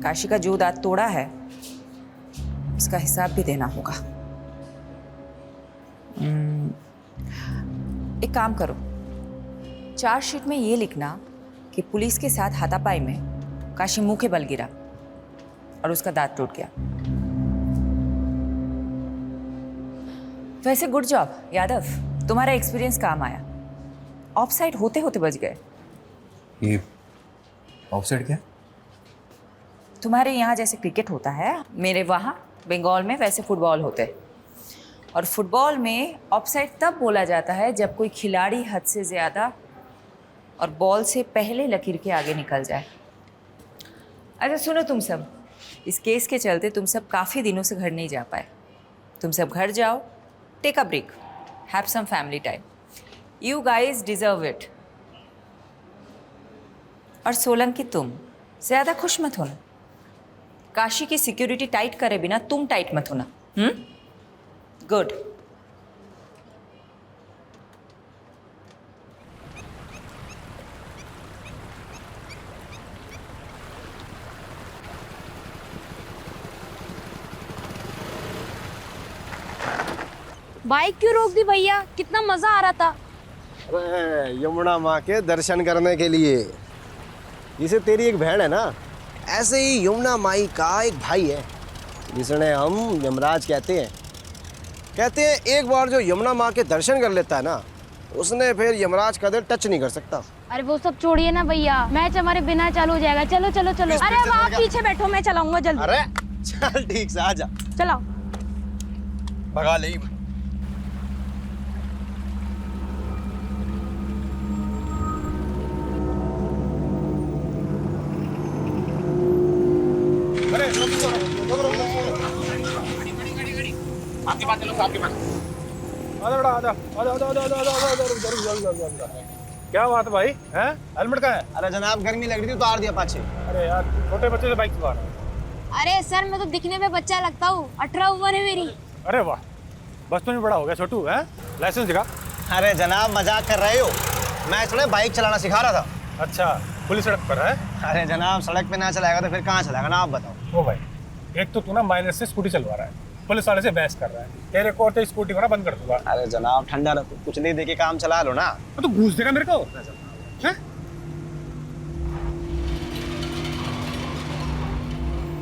काशी का जो दांत तोड़ा है उसका हिसाब भी देना होगा। एक काम करो, चार्जशीट में ये लिखना कि पुलिस के साथ हाथापाई में काशी मुंह के बल गिरा और उसका दांत टूट गया। वैसे गुड जॉब यादव, तुम्हारा एक्सपीरियंस काम आया। ऑफसाइड होते होते बच गए। ये ऑफसाइड क्या? तुम्हारे यहाँ जैसे क्रिकेट होता है, मेरे वहाँ बंगाल में वैसे फुटबॉल होते हैं। और फुटबॉल में ऑफसाइड तब बोला जाता है जब कोई खिलाड़ी हद से ज़्यादा और बॉल से पहले लकीर के आगे निकल जाए। अच्छा सुनो तुम सब, इस केस के चलते तुम सब काफ़ी दिनों से घर नहीं जा पाए। तुम सब घर जाओ, take a break, have some family time. You guys deserve it. और सोलंकी, तुम ज़्यादा खुश मत होना। काशी की सिक्योरिटी टाइट करे बिना तुम टाइट मत होना। गुड। बाइक क्यों रोक दी भैया? कितना मजा आ रहा था। अरे यमुना माँ के दर्शन करने के लिए। जिसे तेरी एक बहन है ना, ऐसे ही यमुना माई का एक भाई है जिसने हम यमराज कहते हैं। कहते हैं एक बार जो यमुना माँ के दर्शन कर लेता है ना, उसने फिर यमराज का दिल टच नहीं कर सकता। अरे वो सब छोड़िए ना भैया, मैच हमारे बिना चालू हो जाएगा। चलो चलो चलो। अरे अब आप पीछे बैठो, मैं चलाऊंगा जल्दी। अरे चल ठीक से आजा। चलाओ। भगा ले। आपके पास चलो, आपके पास। आजा बेटा, आजा आजा आजा आजा आजा आजा आजा। क्या बात है भाई, हैं? हेलमेट कहाँ है? अरे जनाब गर्मी लग रही थी, उतार दिया पाछे। अरे यार, छोटे बच्चे से बाइक चला रहा है। अरे सर, मैं तो दिखने में बच्चा लगता हूँ, 18 उम्र है मेरी। अरे वाह, बचपन में बड़ा हो गया छोटू, है? लाइसेंस दिखा। अरे जनाब मजाक कर रहे हो, मैं थोड़ा बाइक चलाना सिखा रहा था। अच्छा, खुली सड़क पर है? अरे जनाब सड़क पे ना चलाएगा तो फिर कहाँ चलाएगा ना, आप बताओ। ओ भाई, एक तो तू ना माइनस से स्कूटी चलवा रहा है, पुलिस वाले से बहस कर रहा है। तेरे को तो स्कूटी को ना बंद कर दूंगा। अरे जनाब ठंडा रखो, कुछ नहीं दे के काम चला लो ना। तो घूस देगा मेरे को, हैं?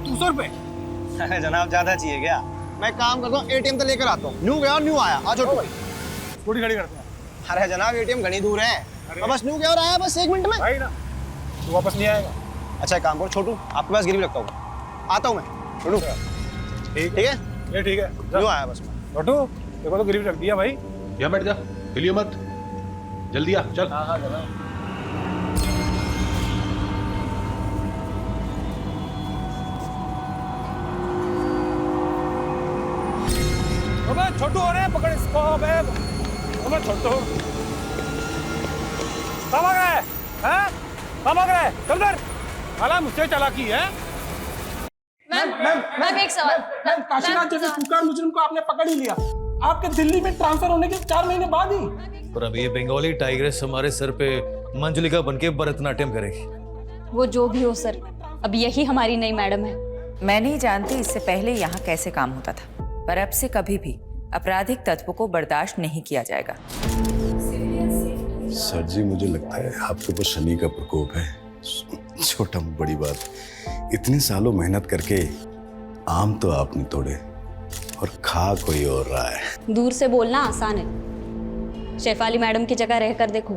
200 रुपए? अरे जनाब ज्यादा चाहिए क्या? मैं काम करता हूँ, एटीएम तो लेकर आता हूँ। न्यू गया और न्यू आया। आ जाओ। स्कूटी खड़ी करते हैं। अरे जनाब एटीएम घनी दूर है, बस न्यू गया और आया, बस 1 मिनट में। भाई ना, तू वापस नहीं आएगा। अच्छा एक काम करो छोटू, आपके पास गिरवी रखता हूँ, आता हूँ मैं। छोटू ठीक है? ये ठीक है, न्यू आया बस। छोटू देखो तो गिरवी रख दिया भाई। यहाँ बैठ जा, हिलियो मत, जल्दी आ, चल। हाँ हाँ जनाब। अबे छोटू, अरे पकड़ इसको। अबे छोटू, कहाँ भाग रहा है? हैं? कहाँ भाग रहा है? चल इधर। साला मुझसे चालाकी है। मैम एक सवाल। काशीनाथ जैसे कुख्यात मुजरिम को आपने पकड़ ही लिया, आपके दिल्ली में ट्रांसफर होने के 4 महीने बाद ही। पर अब ये बंगाली टाइग्रेस हमारे सर पे मंजुलिका बनके भरतनाट्यम करेगी। वो जो भी हो सर, अब यही हमारी नई मैडम है। मैं नहीं जानती इससे पहले यहाँ कैसे काम होता था, पर अब से कभी भी आपराधिक तत्व को बर्दाश्त नहीं किया जाएगा। सर जी मुझे लगता है आपके ऊपर शनि का प्रकोप है। छोटा बड़ी बात, इतने सालों मेहनत करके आम तो आपने तोड़े और खा कोई और रहा है। दूर से बोलना आसान है, शेफाली मैडम की जगह रहकर देखो,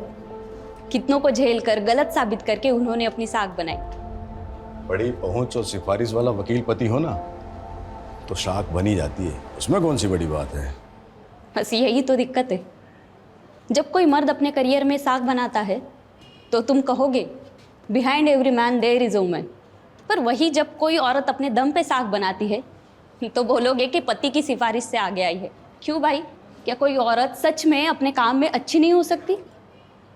कितनों को झेल कर गलत साबित करके उन्होंने अपनी साख बनाई। बड़ी पहुंच और सिफारिश वाला वकील पति हो ना, तो शाख बनी जाती है, उसमें कौन सी बड़ी बात है। बस यही तो दिक्कत है, जब कोई मर्द अपने करियर में साख बनाता है तो तुम कहोगे behind every man there is a woman, पर वही जब कोई औरत अपने दम पे साख बनाती है तो बोलोगे कि पति की सिफारिश से आगे आई है। क्यों भाई, क्या कोई औरत सच में अपने काम में अच्छी नहीं हो सकती?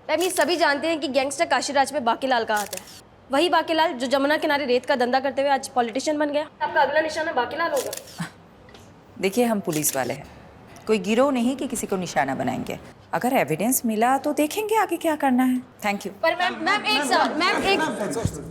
मैम ये सभी जानते हैं कि गैंगस्टर काशीराज में बाकीलाल का हाथ है, वही बाकीलाल जो जमुना किनारे रेत का धंधा करते हुए आज पॉलिटिशियन बन गया। आपका अगला निशाना बाकीलाल होगा। देखिए हम पुलिस वाले हैं, कोई गिरोह नहीं कि किसी को निशाना बनाएंगे। अगर एविडेंस मिला तो देखेंगे आगे क्या करना है। Thank you. पर मैम एक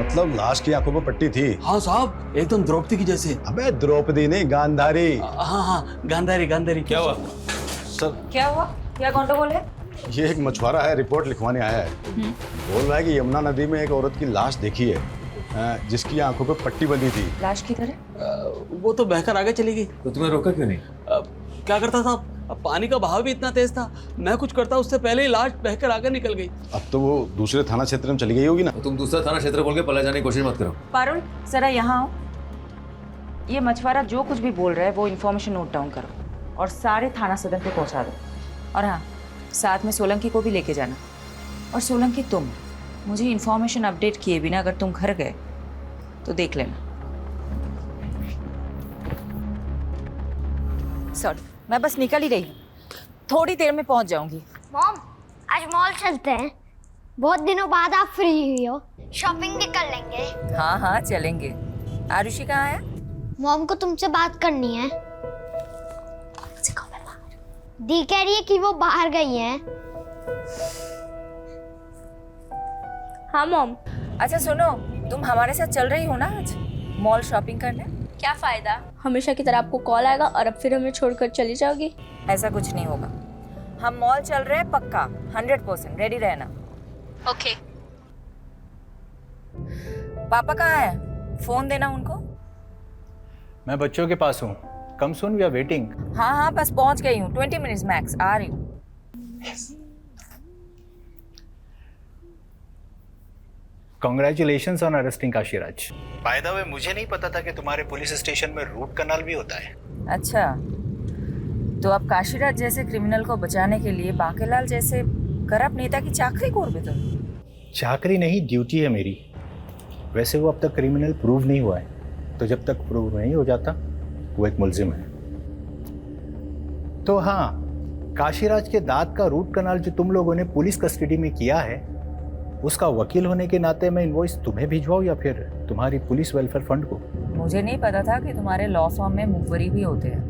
मतलब लाश की आंखों पर पट्टी थी? हाँ साहब, एकदम द्रौपदी की जैसे। अबे द्रौपदी नहीं, गांधारी। हाँ, गांधारी गांधारी। क्या हुआ सर? क्या हुआ? क्या गंडगोल है? ये एक मछुआरा है, रिपोर्ट लिखवाने आया है। बोल रहा है कि यमुना नदी में एक औरत की लाश देखी है जिसकी आंखों पर पट्टी बंधी थी। लाश किधर है? वो तो बहकर आगे चली गई। तो तुम्हें रोका क्यों नहीं? क्या करता था? अब पानी का बहाव भी इतना तेज था, मैं कुछ करता उससे पहले ही लाश बहकर आगे निकल गई। अब तो वो दूसरे थाना क्षेत्र में चली गई होगी ना? तो तुम दूसरा थाना क्षेत्र बोल के पला जाने की कोशिश मत करो। पारुल जरा यहाँ आओ। ये मछुआरा जो कुछ भी बोल रहा है वो इन्फॉर्मेशन नोट डाउन करो और सारे थाना सदर पे पहुंचा दो। और हाँ, साथ में सोलंकी को भी लेके जाना। और सोलंकी तुम मुझे इन्फॉर्मेशन अपडेट किए बिना अगर तुम घर गए तो देख लेना। सॉरी, मैं बस निकल ही रही हूँ, थोड़ी देर में पहुंच जाऊंगी। मॉम, आज मॉल चलते हैं। बहुत दिनों बाद आप फ्री हुई हो, शॉपिंग भी कर लेंगे। हाँ हाँ चलेंगे। आरुषि कहाँ है? मॉम को तुमसे बात करनी है। दी कह रही है कि वो बाहर गई हैं। हाँ मॉम। अच्छा सुनो, तुम हमारे साथ चल रही हो ना आज मॉल शॉपिंग करने? क्या फायदा, हमेशा की तरह आपको कॉल आएगा और अब फिर हमें छोड़कर चली जाओगी। ऐसा कुछ नहीं होगा, हम मॉल चल रहे हैं पक्का, 100%। रेडी रहना। ओके। पापा कहाँ है? फोन देना उनको। मैं बच्चों के पास हूँ। कम सून, वी आर वेटिंग। हाँ हाँ बस पहुंच गई हूँ, 20 मिनट्स मैक्स, आ रही हूँ। Congratulations on arresting Kashiraj. By the way, मुझे नहीं पता था कि तुम्हारे पुलिस स्टेशन में रूट कनाल भी होता है। अच्छा, तो अब काशीराज जैसे क्रिमिनल को बचाने के लिए बाकेलाल जैसे करप्ट नेता की चाकरी कोर भी तुम? चाकरी नहीं, ड्यूटी है मेरी। वैसे वो अब तक क्रिमिनल प्रूव नहीं हुआ है, तो जब तक प्रूव नहीं हो जाता वो एक मुलजिम है। तो हाँ, काशीराज के दांत का रूट कनाल जो तुम लोगों ने पुलिस कस्टडी में किया है, उसका वकील होने के नाते मैं इनवॉइस तुम्हें भिजवाऊं या फिर तुम्हारी पुलिस वेलफेयर फंड को? मुझे नहीं पता था कि तुम्हारे लॉ फर्म में मुखबरी भी होते हैं।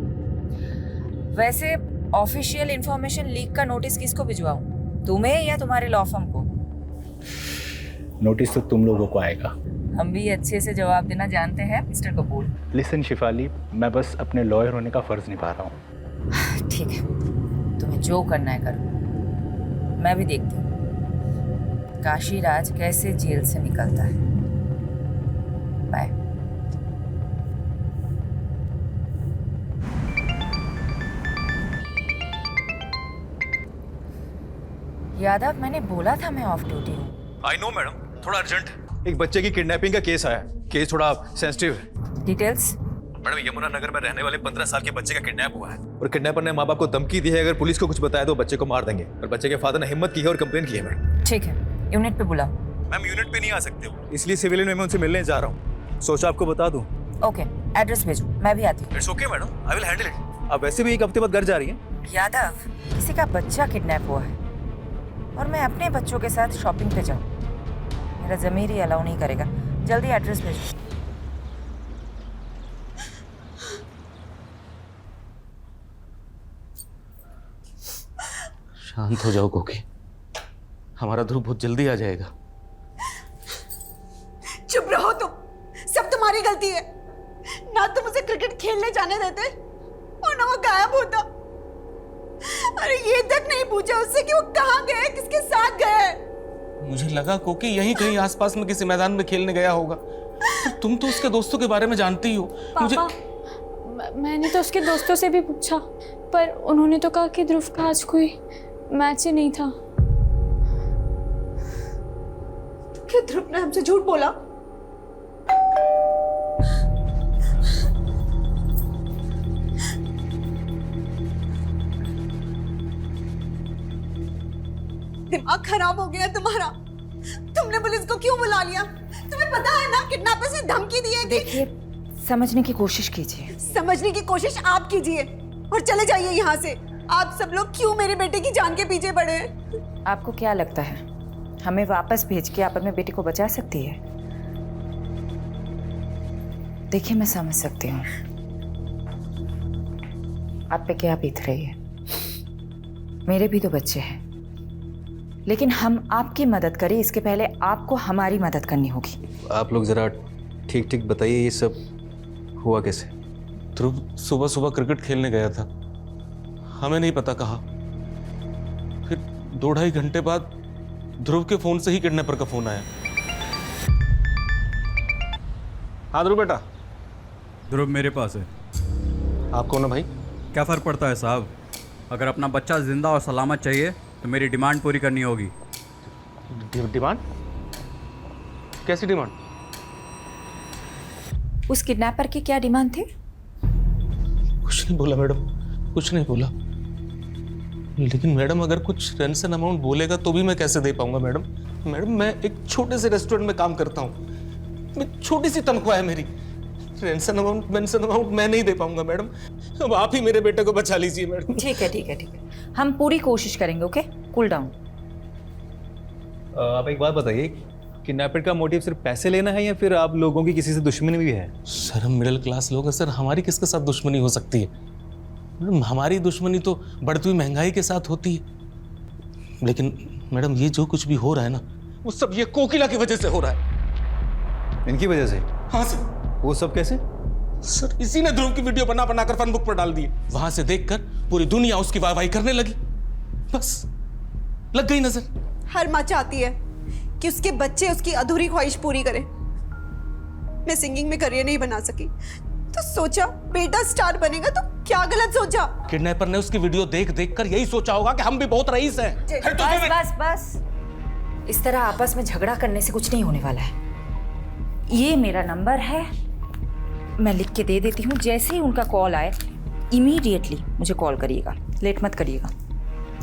वैसे ऑफिशियल इंफॉर्मेशन लीक का नोटिस किसको भिजवाऊं, तुम्हें या तुम्हारे लॉ फर्म को? नोटिस तो तुम लोगों को आएगा। हम भी अच्छे से जवाब देना जानते हैं मिस्टर कपूर। लिसन शिफाली, मैं बस अपने लॉयर होने का फर्ज निभा रहा हूँ। ठीक है, तुम्हें जो करना है करो, मैं भी देखती हूँ काशीराज कैसे जेल से निकलता है। बाय। यादव, मैंने बोला था मैं ऑफ ड्यूटी हूँ। आई नो मैडम, थोड़ा अर्जेंट। एक बच्चे की किडनैपिंग का केस आया। केस थोड़ा सेंसिटिव है। डिटेल्स? मैडम, यमुना नगर में रहने वाले 15 साल के बच्चे का किडनैप हुआ है और किडनैपर ने माँ बाप को धमकी दी है अगर पुलिस को कुछ बताया तो बच्चे को मार देंगे। और बच्चे के फादर ने हिम्मत की है और कंप्लेन की है मैडम। ठीक है, यूनिट पे बुलाओ। मैम, यूनिट पे नहीं आ सकते हो, इसलिए सिविलियन में मैं उनसे मिलने जा रहा हूँ। सोचा आपको बता दूं। ओके, एड्रेस भेजो, मैं भी आती हूँ। It's okay madam, I will handle it. आप वैसे भी एक हफ्ते बाद घर जा रही हैं। यादव, किसी का बच्चा किडनैप हुआ है और मैं अपने बच्चों के साथ शॉपिंग पे जाऊँ, मेरा ज़मीर ही अलाउ नहीं करेगा। जल्दी एड्रेस भेजो। शांत हो जाओ कोकी, हमारा ध्रुव बहुत जल्दी आ जाएगा। चुप रहो तुम, सब तुम्हारी गलती है। ना तुम उसे क्रिकेट खेलने जाने देते और ना वो गायब होता। अरे ये तक नहीं पूछा उससे कि वो कहाँ गए, किसके साथ गए। मुझे लगा कोकी यहीं कहीं आसपास में किसी मैदान में खेलने गया होगा। पर तुम तो उसके दोस्तों के बारे में जानती ही हो। पापा, मैंने तो उसके दोस्तों से भी पूछा, पर उन्होंने तो कहा कि ध्रुव का आज कोई मैच ही नहीं था। क्या ध्रुव ने हमसे झूठ बोला? दिमाग खराब हो गया तुम्हारा। तुमने पुलिस को क्यों बुला लिया? तुम्हें पता है ना किडनैपर से धमकी दी है कि... देखिए, समझने की कोशिश कीजिए। समझने की कोशिश आप कीजिए और चले जाइए यहाँ से। आप सब लोग क्यों मेरे बेटे की जान के पीछे पड़े हैं? आपको क्या लगता है हमें वापस भेज के आप अपने बेटे को बचा सकती है? देखिए, मैं समझ सकती हूँ आप पे क्या बीत रही है। मेरे भी तो बच्चे हैं, लेकिन हम आपकी मदद करें इसके पहले आपको हमारी मदद करनी होगी। आप लोग जरा ठीक ठीक बताइए, ये सब हुआ कैसे? ध्रुव सुबह सुबह क्रिकेट खेलने गया था, हमें नहीं पता कहा। फिर 2-2.5 घंटे बाद ध्रुव के फोन से ही किडनैपर का फोन आया। हाँ ध्रुव बेटा। ध्रुव मेरे पास है। आप कौन है भाई? क्या फ़र्क पड़ता है साहब, अगर अपना बच्चा जिंदा और सलामत चाहिए तो मेरी डिमांड पूरी करनी होगी। डिमांड? कैसी डिमांड? उस किडनैपर की क्या डिमांड थी? कुछ नहीं बोला मैडम, कुछ नहीं बोला। लेकिन मैडम अगर कुछ रेंसन अमाउंट बोलेगा तो भी मैं कैसे दे पाऊंगा मैडम? मैडम मैं एक छोटे से रेस्टोरेंट में काम करता हूँ, छोटी सी तनख्वाह है मेरी। रेंसन अमाउंट मैं नहीं दे पाऊंगा मैडम। अब आप ही मेरे बेटे को बचा लीजिए मैडम। ठीक है, ठीक है, ठीक है, हम पूरी कोशिश करेंगे। Okay, cool down. आप एक बात बताइए, किडनैपर का मोटिव सिर्फ पैसे लेना है या फिर आप लोगों की किसी से दुश्मनी भी है? सर हम मिडिल क्लास लोग हैं सर, हमारी किसके साथ दुश्मनी हो सकती है? मैडम हमारी दुश्मनी तो बढ़ती हुई महंगाई के साथ होती है। लेकिन मैडम ये जो कुछ भी हो रहा है ना, वो सब ये कोकिला की वजह से हो रहा है। इनकी वजह से? हाँ सर। वो सब कैसे? सर इसी ने ध्रुव की वीडियो बना बनाकर फन बुक पर डाल दी। वहां से देखकर पूरी दुनिया उसकी वाहवाही करने लगी, बस लग गई नजर। हर माँ चाहती है कि उसके बच्चे उसकी अधूरी ख्वाहिश पूरी करें। मैं सिंगिंग में करियर नहीं बना सकी तो सोचा बेटा स्टार बनेगा, तो क्या गलत सोचा? किडनैपर ने उसकी वीडियो देख देख कर यही सोचा होगा कि हम भी बहुत रईस हैं। बस बस बस, इस तरह आपस में झगड़ा करने से कुछ नहीं होने वाला है। ये मेरा नंबर है, मैं लिख के दे देती हूँ। जैसे ही उनका कॉल आए इमीडिएटली मुझे कॉल करिएगा, लेट मत करिएगा,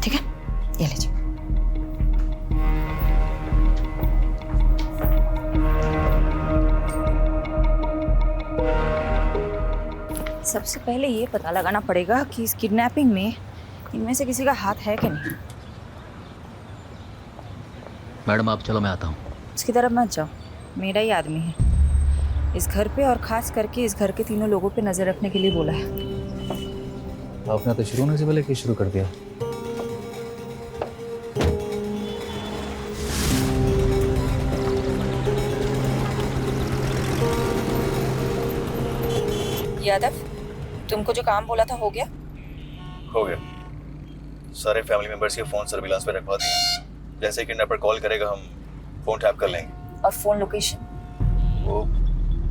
ठीक है? ये लीजिए। सबसे पहले ये पता लगाना पड़ेगा कि इस किडनैपिंग में इनमें से किसी का हाथ है कि नहीं। मैडम आप चलो, मैं आता हूँ। उसकी तरफ मत जाओ, मेरा ही आदमी है। इस घर पे और खास करके इस घर के तीनों लोगों पे नजर रखने के लिए बोला है। आपने तो शुरू होने से पहले क्या शुरू कर दिया? यादव, तुमको जो काम बोला था हो गया? हो गया। सारे फैमिली मेंबर्स के फोन सर्विलांस पे रखवा दिए। जैसे ही किडनैपर कॉल करेगा हम फोन टैप कर लेंगे। और फोन लोकेशन? वो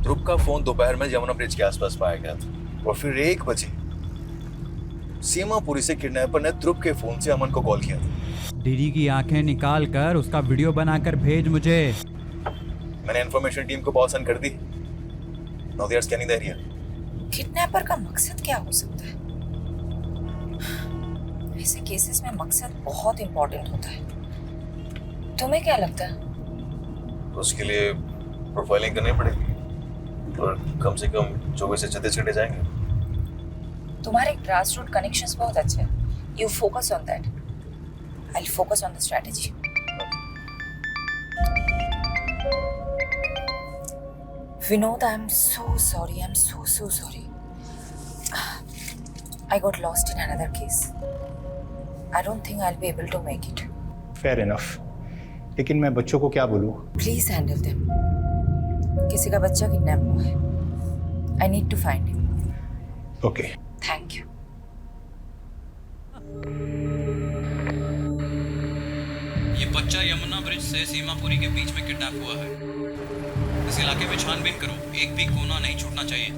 ध्रुव का फोन दोपहर में यमुना ब्रिज के आसपास पाया गया था और फिर 1 बजे सीमापुरी से किडनैपर ने ध्रुव के फोन से अमन को कॉल किया था। डीडी की आंखें निकाल कर उसका वीडियो बनाकर भेज मुझे। मैंने इंफॉर्मेशन टीम को कॉल सेंड कर दी। Now they are scanning the area. Kidnapper का मकसद क्या हो सकता है? ऐसे केसेस में मकसद बहुत इंपॉर्टेंट होता है। तुम्हें क्या लगता है? उसके लिए प्रोफाइलिंग करनी पड़ेगी और कम से कम 24 से 36 घंटे जाएंगे। तुम्हारे ग्रास रूट कनेक्शंस बहुत अच्छे हैं। You focus on that. I will focus on the strategy. Vinod, I'm so sorry. I'm so sorry. I got lost in another case. I don't think I'll be able to make it. Fair enough. लेकिन मैं बच्चों को क्या बोलूँ? Please handle them. किसी का बच्चा kidnap हुआ है। I need to find him. Okay. Thank you. ये बच्चा यमुना ब्रिज से सीमापुरी के बीच में किडनैप हुआ है। इस इलाके में छानबीन करो, एक भी कोना नहीं छूटना चाहिए।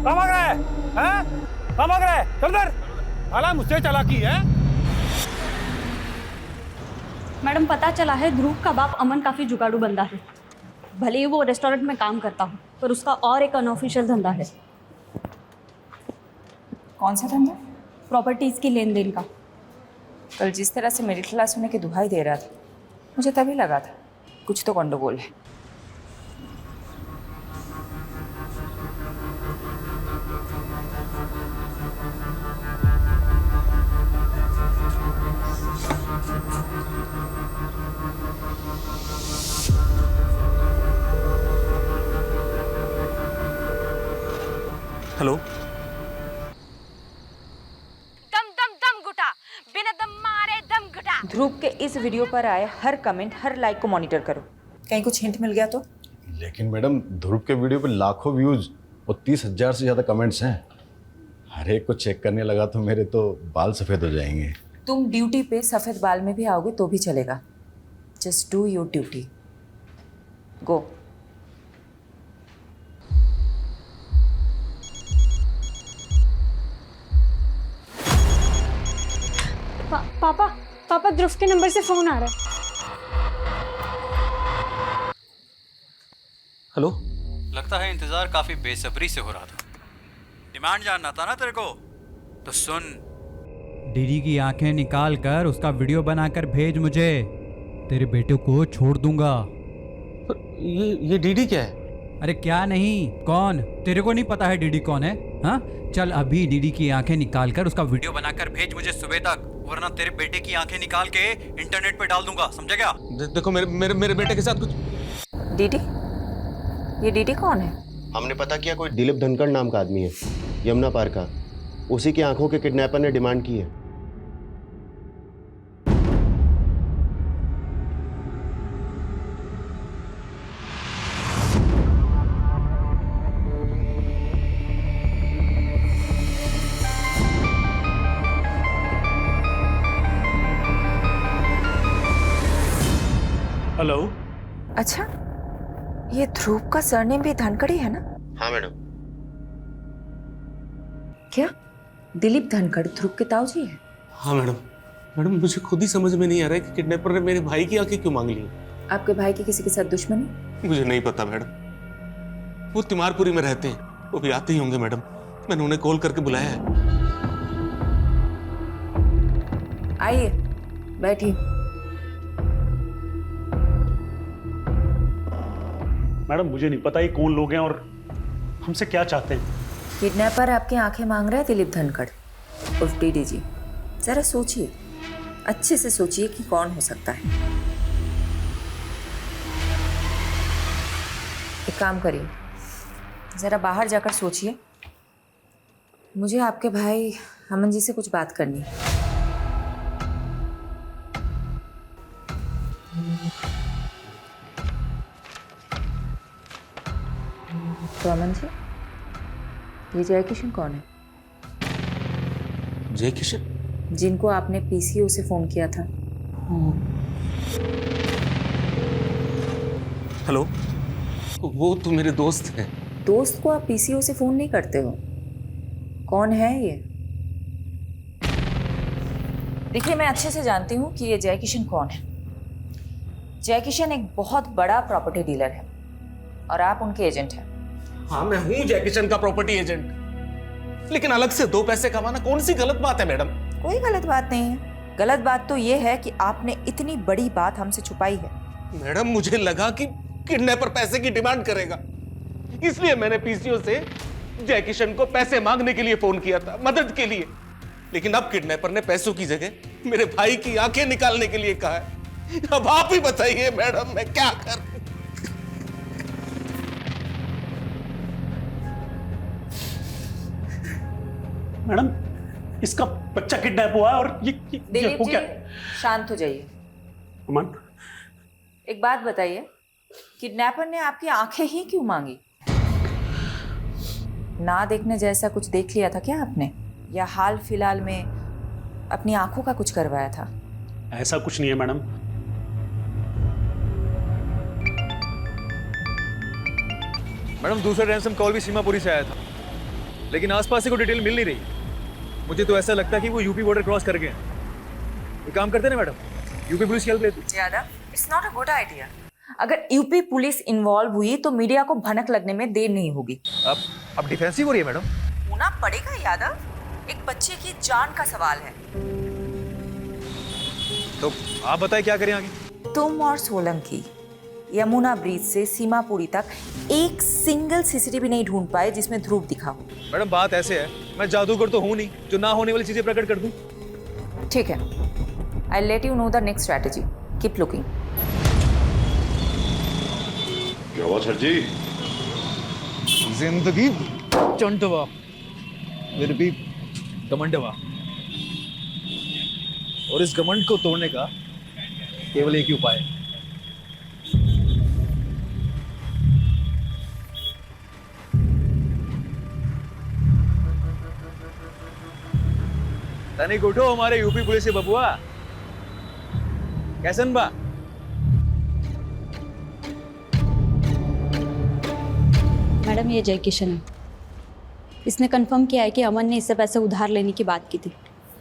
कहाँ भाग रहा है? हैं? कहाँ भाग रहा है? चल इधर। साला मुझसे चालाकी है। मैडम पता चला है ध्रुव का बाप अमन काफ़ी जुगाड़ू बंदा है। भले ही वो रेस्टोरेंट में काम करता हो पर उसका और एक अनऑफिशियल धंधा है। कौन सा धंधा? प्रॉपर्टीज़ की लेन देन का। कल जिस तरह से मिडिल क्लास होने की दुहाई दे रहा था मुझे तभी लगा था कुछ तो गंडगोल है। हेलो। दम दम दम घुटा, बिना दम मारे दम घुटा। ध्रुव के इस वीडियो पर आए हर कमेंट, हर लाइक को मॉनिटर करो, कहीं कुछ हिंट मिल गया तो। लेकिन मैडम ध्रुव के वीडियो पे लाखों व्यूज और 30,000 से ज़्यादा कमेंट्स हैं। हर एक को चेक करने लगा तो मेरे तो बाल सफ़ेद हो जाएंगे। तुम ड्यूटी पे सफ़ेद बाल में भी आओगे तो भी चलेगा। Just do your duty. Go. पापा ध्रुव के नंबर से फोन आ रहा है। हेलो। लगता है इंतजार काफी बेसब्री से हो रहा था। डिमांड जानना था ना तेरे को, तो सुन। डीडी की आंखें निकाल कर उसका वीडियो बनाकर भेज मुझे। तेरे बेटे को छोड़ दूंगा। ये डीडी क्या है? अरे क्या नहीं, कौन? तेरे को नहीं पता है डीडी कौन है? हाँ, चल अभी डीडी की आंखें निकाल कर उसका वीडियो बनाकर भेज मुझे सुबह तक, वरना तेरे बेटे की आंखें निकाल के इंटरनेट पे डाल दूंगा, समझा क्या? देखो मेरे बेटे के साथ कुछ। डीडी? ये डीडी कौन है? हमने पता किया, कोई दिलीप धनखड़ नाम का आदमी है, यमुना पार का। उसी की आंखों के किडनैपर ने डिमांड की है। हेलो। अच्छा, ये ध्रुव का सरनेम भी धनखड़ी है ना? हाँ मैडम। क्या दिलीप धनखड़ ध्रुव के ताऊजी है? हाँ मैडम मुझे खुद ही समझ में नहीं आ रहा है कि किडनैपर ने मेरे भाई की आंखें क्यों मांग ली। आपके भाई की किसी के साथ दुश्मनी? मुझे नहीं पता मैडम, वो तिमारपुरी में रहते हैं, वो भी आते ही होंगे मैडम। मैंने उन्हें कॉल करके बुलाया है। आइए बैठिए। मैडम मुझे नहीं पता ये कौन लोग हैं और हमसे क्या चाहते हैं। किडनैपर आपकी आंखें मांग रहा है दिलीप धनखड़ उर्फ डीडी जी। जरा सोचिए, अच्छे से सोचिए कि कौन हो सकता है। एक काम करिए, जरा बाहर जाकर सोचिए। मुझे आपके भाई अमन जी से कुछ बात करनी है। तो अमन जी, ये जय किशन कौन है? जय किशन? जिनको आपने पीसीओ से फोन किया था। हेलो। वो तो मेरे दोस्त हैं। दोस्त को आप पीसीओ से फोन नहीं करते हो? कौन है ये? देखिए, मैं अच्छे से जानती हूँ कि ये जय किशन कौन है। जय किशन एक बहुत बड़ा प्रॉपर्टी डीलर है और आप उनके एजेंट हैं। हाँ, मैं हूँ जय किशन का प्रॉपर्टी एजेंट, लेकिन अलग से 2 पैसे कमाना कौन सी गलत बात है मैडम? कोई गलत बात नहीं है। गलत बात तो ये है कि आपने इतनी बड़ी बात हमसे छुपाई है। मैडम मुझे लगा कि किडनैपर पैसे की डिमांड करेगा, इसलिए मैंने पीसीओ से जय किशन को पैसे मांगने के लिए फोन किया था, मदद के लिए। लेकिन अब किडनैपर ने पैसों की जगह मेरे भाई की आंखें निकालने के लिए कहा है। अब आप ही बताइए मैडम, मैं क्या करूं? मैडम इसका बच्चा किडनैप हुआ है और ये दिलीप हो जी, क्या? शांत हो जाइए। अमन, एक बात बताइए, किडनैपर ने आपकी आंखें ही क्यों मांगी? ना देखने जैसा कुछ देख लिया था क्या आपने, या हाल फिलहाल में अपनी आंखों का कुछ करवाया था? ऐसा कुछ नहीं है मैडम। मैडम दूसरा रैंसम कॉल भी सीमापुरी से आया था, लेकिन आसपास से कोई डिटेल मिल नहीं रही। मुझे तो ऐसा लगता है कि वो यूपी बॉर्डर क्रॉस कर गए। ये काम करते ना मैडम, यूपी पुलिस की हेल्प लेती। Yadav, it's not a good idea. अगर यूपी पुलिस इन्वॉल्व हुई तो मीडिया को भनक लगने में देर नहीं होगी। अब डिफेंसिव हो रही है मैडम। होना पड़ेगा यादव, एक बच्चे की जान का सवाल है। तो आप बताएं क्या करें आगे। तुम और सोलंकी यमुना ब्रिज से सीमापुरी तक एक सिंगल सीसीटीवी नहीं ढूंढ पाए जिसमें ध्रुव दिखा हो। मैडम बात ऐसे है, मैं जादूगर तो हूं नहीं जो ना होने वाली चीजें प्रकट कर दूं। ठीक है, I let you know the next strategy. Keep looking. क्या हुआ सर जी? जिंदगी चंटवा फिर भी घमंडवा, और इस घमंड को तोड़ने का केवल एक ही उपाय है। तनिक उठो हमारे यूपी पुलिस से बबुआ। कैसन बा? मैडम ये जय किशन है। इसने कंफर्म किया है कि अमन ने इससे पैसे उधार लेने की बात की थी।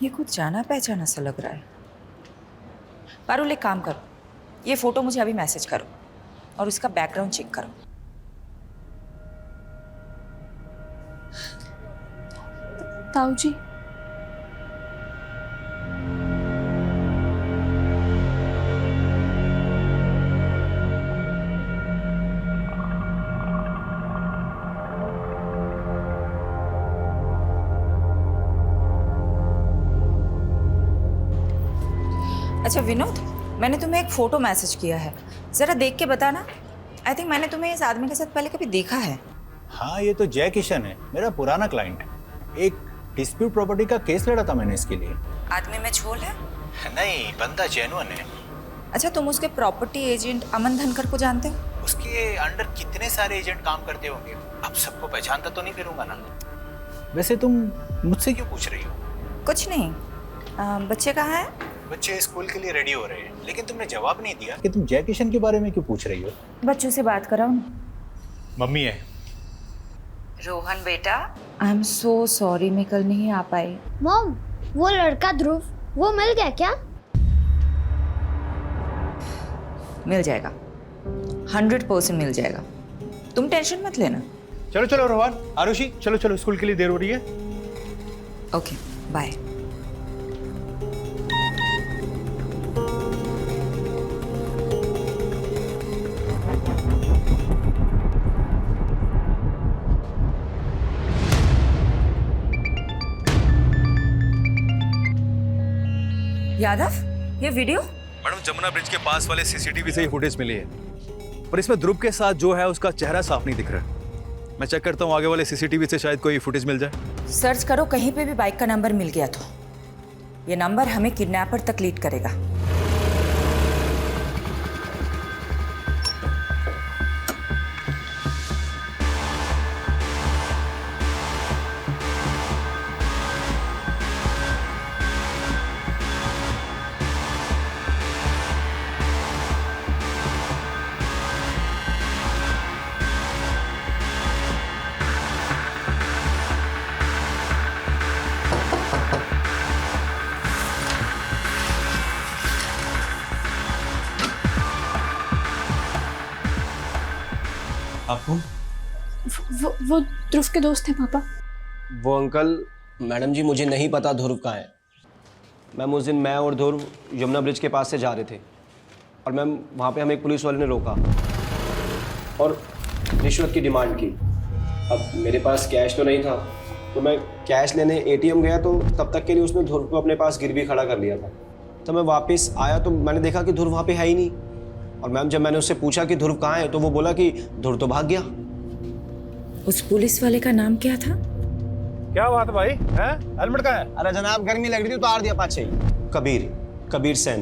ये कुछ जाना पहचाना सा लग रहा है। पारुल एक काम करो, ये फोटो मुझे अभी मैसेज करो और उसका बैकग्राउंड चेक करो। ताऊ जी, अच्छा विनोद, मैंने तुम्हें एक फ़ोटो मैसेज किया है, ज़रा देख के बताना। आई थिंक मैंने तुम्हें इस आदमी के साथ पहले कभी देखा है। हाँ, ये तो जय किशन है, मेरा पुराना क्लाइंट। एक डिस्प्यूट प्रॉपर्टी का केस लड़ा था मैंने इसके लिए। आदमी में झोल है? नहीं, बंदा जेन्युइन है। अच्छा, तुम उसके प्रॉपर्टी एजेंट अमन धनकर को जानते हो? उसके अंडर कितने सारे एजेंट काम करते होंगे, अब सबको पहचानता तो नहीं फिरूंगा ना। वैसे तुम मुझसे क्यों पूछ रही हो? कुछ नहीं। बच्चे कहाँ हैं? बच्चे स्कूल के लिए रेडी हो रहे हैं, लेकिन तुमने जवाब नहीं दिया कि तुम जय किशन के बारे में क्यों पूछ रही हो। बच्चों से बात कराओ ना। मम्मी है। रोहन बेटा, आई एम सो सॉरी, मैं कल नहीं आ पाई। मॉम, वो लड़का ध्रुव, वो मिल गया क्या? मिल जाएगा, 100% मिल जाएगा, तुम टेंशन मत लेना। चलो चलो रोहन, आरुषि, चलो चलो, स्कूल के लिए देर हो रही है। Okay, bye. यादव, ये वीडियो? मैडम जमुना ब्रिज के पास वाले सीसीटीवी से ही फुटेज मिली है, पर इसमें ध्रुव के साथ जो है उसका चेहरा साफ नहीं दिख रहा। मैं चेक करता हूँ आगे वाले सीसीटीवी से शायद कोई फुटेज मिल जाए। सर्च करो, कहीं पे भी बाइक का नंबर मिल गया तो ये नंबर हमें किडनैपर तक लीड करेगा। आपको? वो ध्रुव के दोस्त हैं पापा। वो अंकल, मैडम जी मुझे नहीं पता ध्रुव कहाँ है। मैम उस दिन मैं और ध्रुव यमुना ब्रिज के पास से जा रहे थे और मैम वहाँ पे हमें एक पुलिस वाले ने रोका और रिश्वत की डिमांड की। अब मेरे पास कैश तो नहीं था, तो मैं कैश लेने एटीएम गया, तो तब तक के लिए उसने ध्रुव को अपने पास गिरवी खड़ा कर लिया था। तो मैं वापस आया तो मैंने देखा कि ध्रुव वहाँ पे है ही नहीं। और मैम जब मैंने उससे पूछा कि ध्रुव कहाँ है, तो वो बोला कि ध्रुव तो भाग गया। उस पुलिस वाले का नाम क्या था? क्या बात भाई, हैं? हेलमेट कहाँ है? अरे जनाब, गर्मी लग रही थी, उतार दिया पाछे ही। कबीर सेन।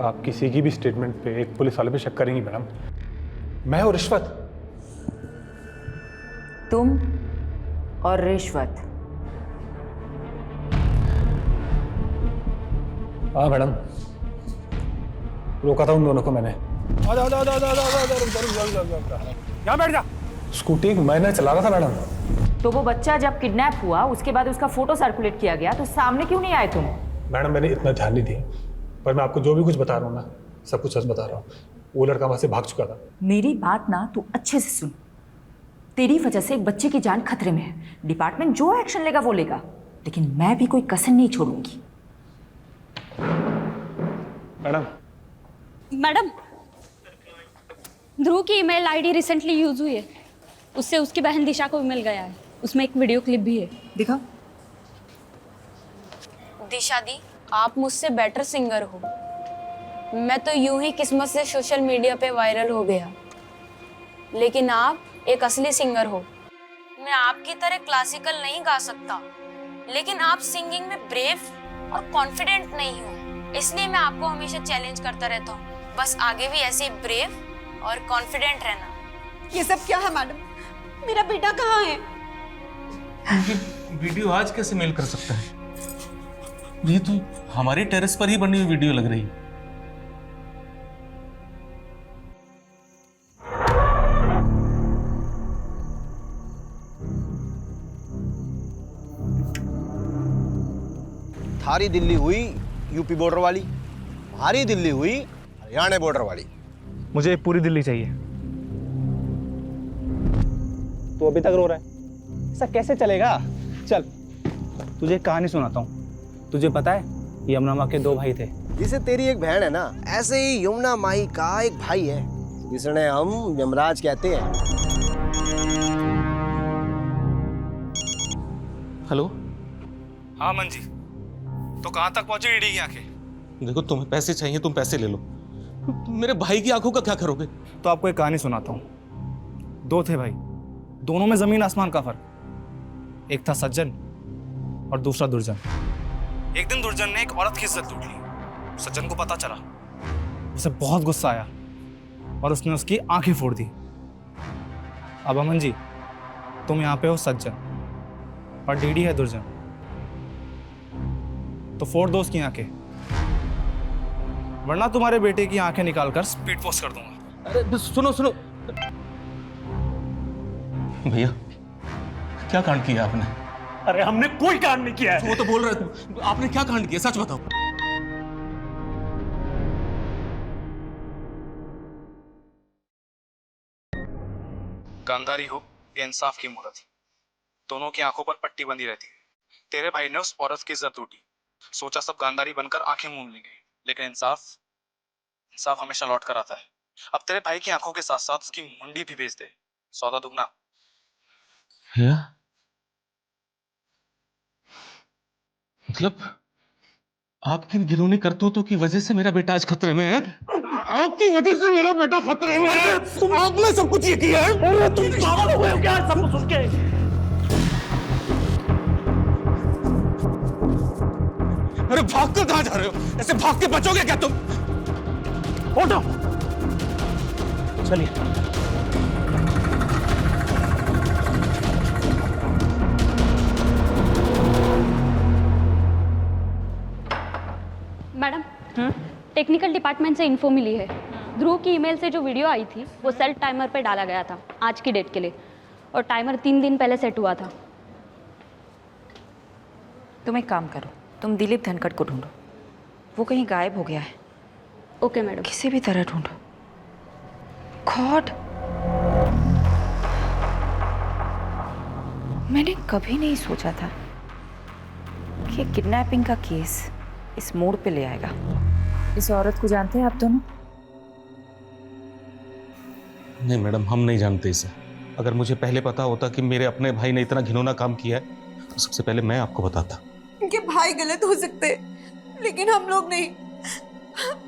आप किसी की भी स्टेटमेंट पे एक पुलिस वाले पे शक करेंगी मैडम? मैं और रिश्वत? तुम और रिश्वत? हाँ मैडम, रोका था उन दोनों को मैंने। यहाँ बैठ जा। स्कूटी मैंने चला रहा था मैडम। तो वो बच्चा जब किडनैप हुआ उसके बाद उसका फोटो सर्कुलेट किया गया, तो सामने क्यों नहीं आए तुम? मैडम मैंने इतना ध्यान नहीं दिया, पर मैं आपको जो भी कुछ बता रहा हूँ ना, सब कुछ सच बता रहा हूँ। वो लड़का वहां से भाग चुका था। मेरी बात ना तू अच्छे से सुन। तेरी वजह से एक बच्चे की जान खतरे में है। डिपार्टमेंट जो एक्शन लेगा वो लेगा, लेकिन मैं भी कोई कसर नहीं छोड़ूंगी। मैडम, ध्रुव की ईमेल आईडी रिसेंटली यूज हुई है। उससे उसकी बहन दिशा को ईमेल गया है। उसमें एक वीडियो क्लिप भी है। दिखा। दिशा दी, आप मुझसे बेटर सिंगर हो। मैं तो यूं ही किस्मत से सोशल मीडिया पे वायरल हो गया, लेकिन आप एक असली सिंगर हो। मैं आपकी तरह क्लासिकल नहीं गा सकता, लेकिन आप सिंगिंग में ब्रेव और कॉन्फिडेंट नहीं हो, इसलिए मैं आपको हमेशा चैलेंज करता रहता हूँ। बस आगे भी ऐसे ब्रेव और कॉन्फिडेंट रहना। ये सब क्या है मैडम? मेरा बेटा कहाँ है? वीडियो आज कैसे मेल कर सकता है? ये तो हमारे टेरेस पर ही बनी हुई वीडियो लग रही है। थारी दिल्ली हुई यूपी बॉर्डर वाली, हमारी दिल्ली हुई हरियाणा बॉर्डर वाली। मुझे पूरी दिल्ली चाहिए। तू अभी तक रो रहा है? ऐसा कैसे चलेगा? चल तुझे एक कहानी सुनाता हूँ। तुझे पता है यमुना माँ के 2 भाई थे। जिसे तेरी एक बहन है ना, ऐसे ही यमुना माई का एक भाई है जिसने हम यमराज कहते हैं। हेलो। हाँ मन जी, तो कहाँ तक पहुंची ईडी की आंखें? देखो तुम्हें पैसे चाहिए, तुम पैसे ले लो। मेरे भाई की आंखों का क्या करोगे? तो आपको एक कहानी सुनाता हूँ। 2 थे भाई, दोनों में जमीन आसमान का फर्क। एक था सज्जन और दूसरा दुर्जन। एक दिन दुर्जन ने एक औरत की इज्जत लूट ली। सज्जन को पता चला, उसे बहुत गुस्सा आया और उसने उसकी आंखें फोड़ दी। अब अमन जी, तुम यहाँ पे हो सज्जन और डीडी है दुर्जन, तो फोड़ दो उसकी आंखें, वरना तुम्हारे बेटे की आंखें निकालकर स्पीड पोस्ट कर दूंगा। अरे सुनो सुनो भैया, क्या कांड किया आपने? अरे हमने कोई कांड नहीं किया है। वो तो बोल रहे थे, आपने क्या कांड किया? सच बताओ। गांधारी हो या इंसाफ की मूर्त, दोनों की आंखों पर पट्टी बंधी रहती है। तेरे भाई ने उस औरत की इज्जत लूटी, सोचा सब गांधारी बनकर आंखें मूंद लेंगे, लेकिन इंसाफ हमेशा लौट कर आता है। अब तेरे भाई की आंखों के साथ साथ उसकी मुंडी भी बेच दे, सौदा दुगना। मतलब आपकी घिनौनी करतूतों की वजह से मेरा बेटा आज खतरे में है? आपकी वजह से मेरा बेटा खतरे में है? आपने सब कुछ ये किया है? अरे तुम पागल हो गए हो क्या सब कुछ सुन के? अरे भाग कर कहां जा रहे हो? ऐसे भाग के बचोगे क्या तुम? उठो, चलिए। मैडम, टेक्निकल डिपार्टमेंट से इन्फो मिली है। ध्रुव की ईमेल से जो वीडियो आई थी वो सेल्फ टाइमर पे डाला गया था आज की डेट के लिए, और टाइमर 3 दिन पहले सेट हुआ था। तुम एक काम करो, तुम दिलीप धनखड़ को ढूंढो, वो कहीं गायब हो गया है। Okay madam. किसी भी तरह ढूंढो। गॉड, मैंने कभी नहीं सोचा था कि किडनैपिंग का केस इस मोड़ पे ले आएगा। इस औरत को जानते हैं आप दोनों? नहीं मैडम, हम नहीं जानते इसे। अगर मुझे पहले पता होता कि मेरे अपने भाई ने इतना घिनौना काम किया है तो सबसे पहले मैं आपको बताता। उनके भाई गलत हो सकते, लेकिन हम लोग नहीं।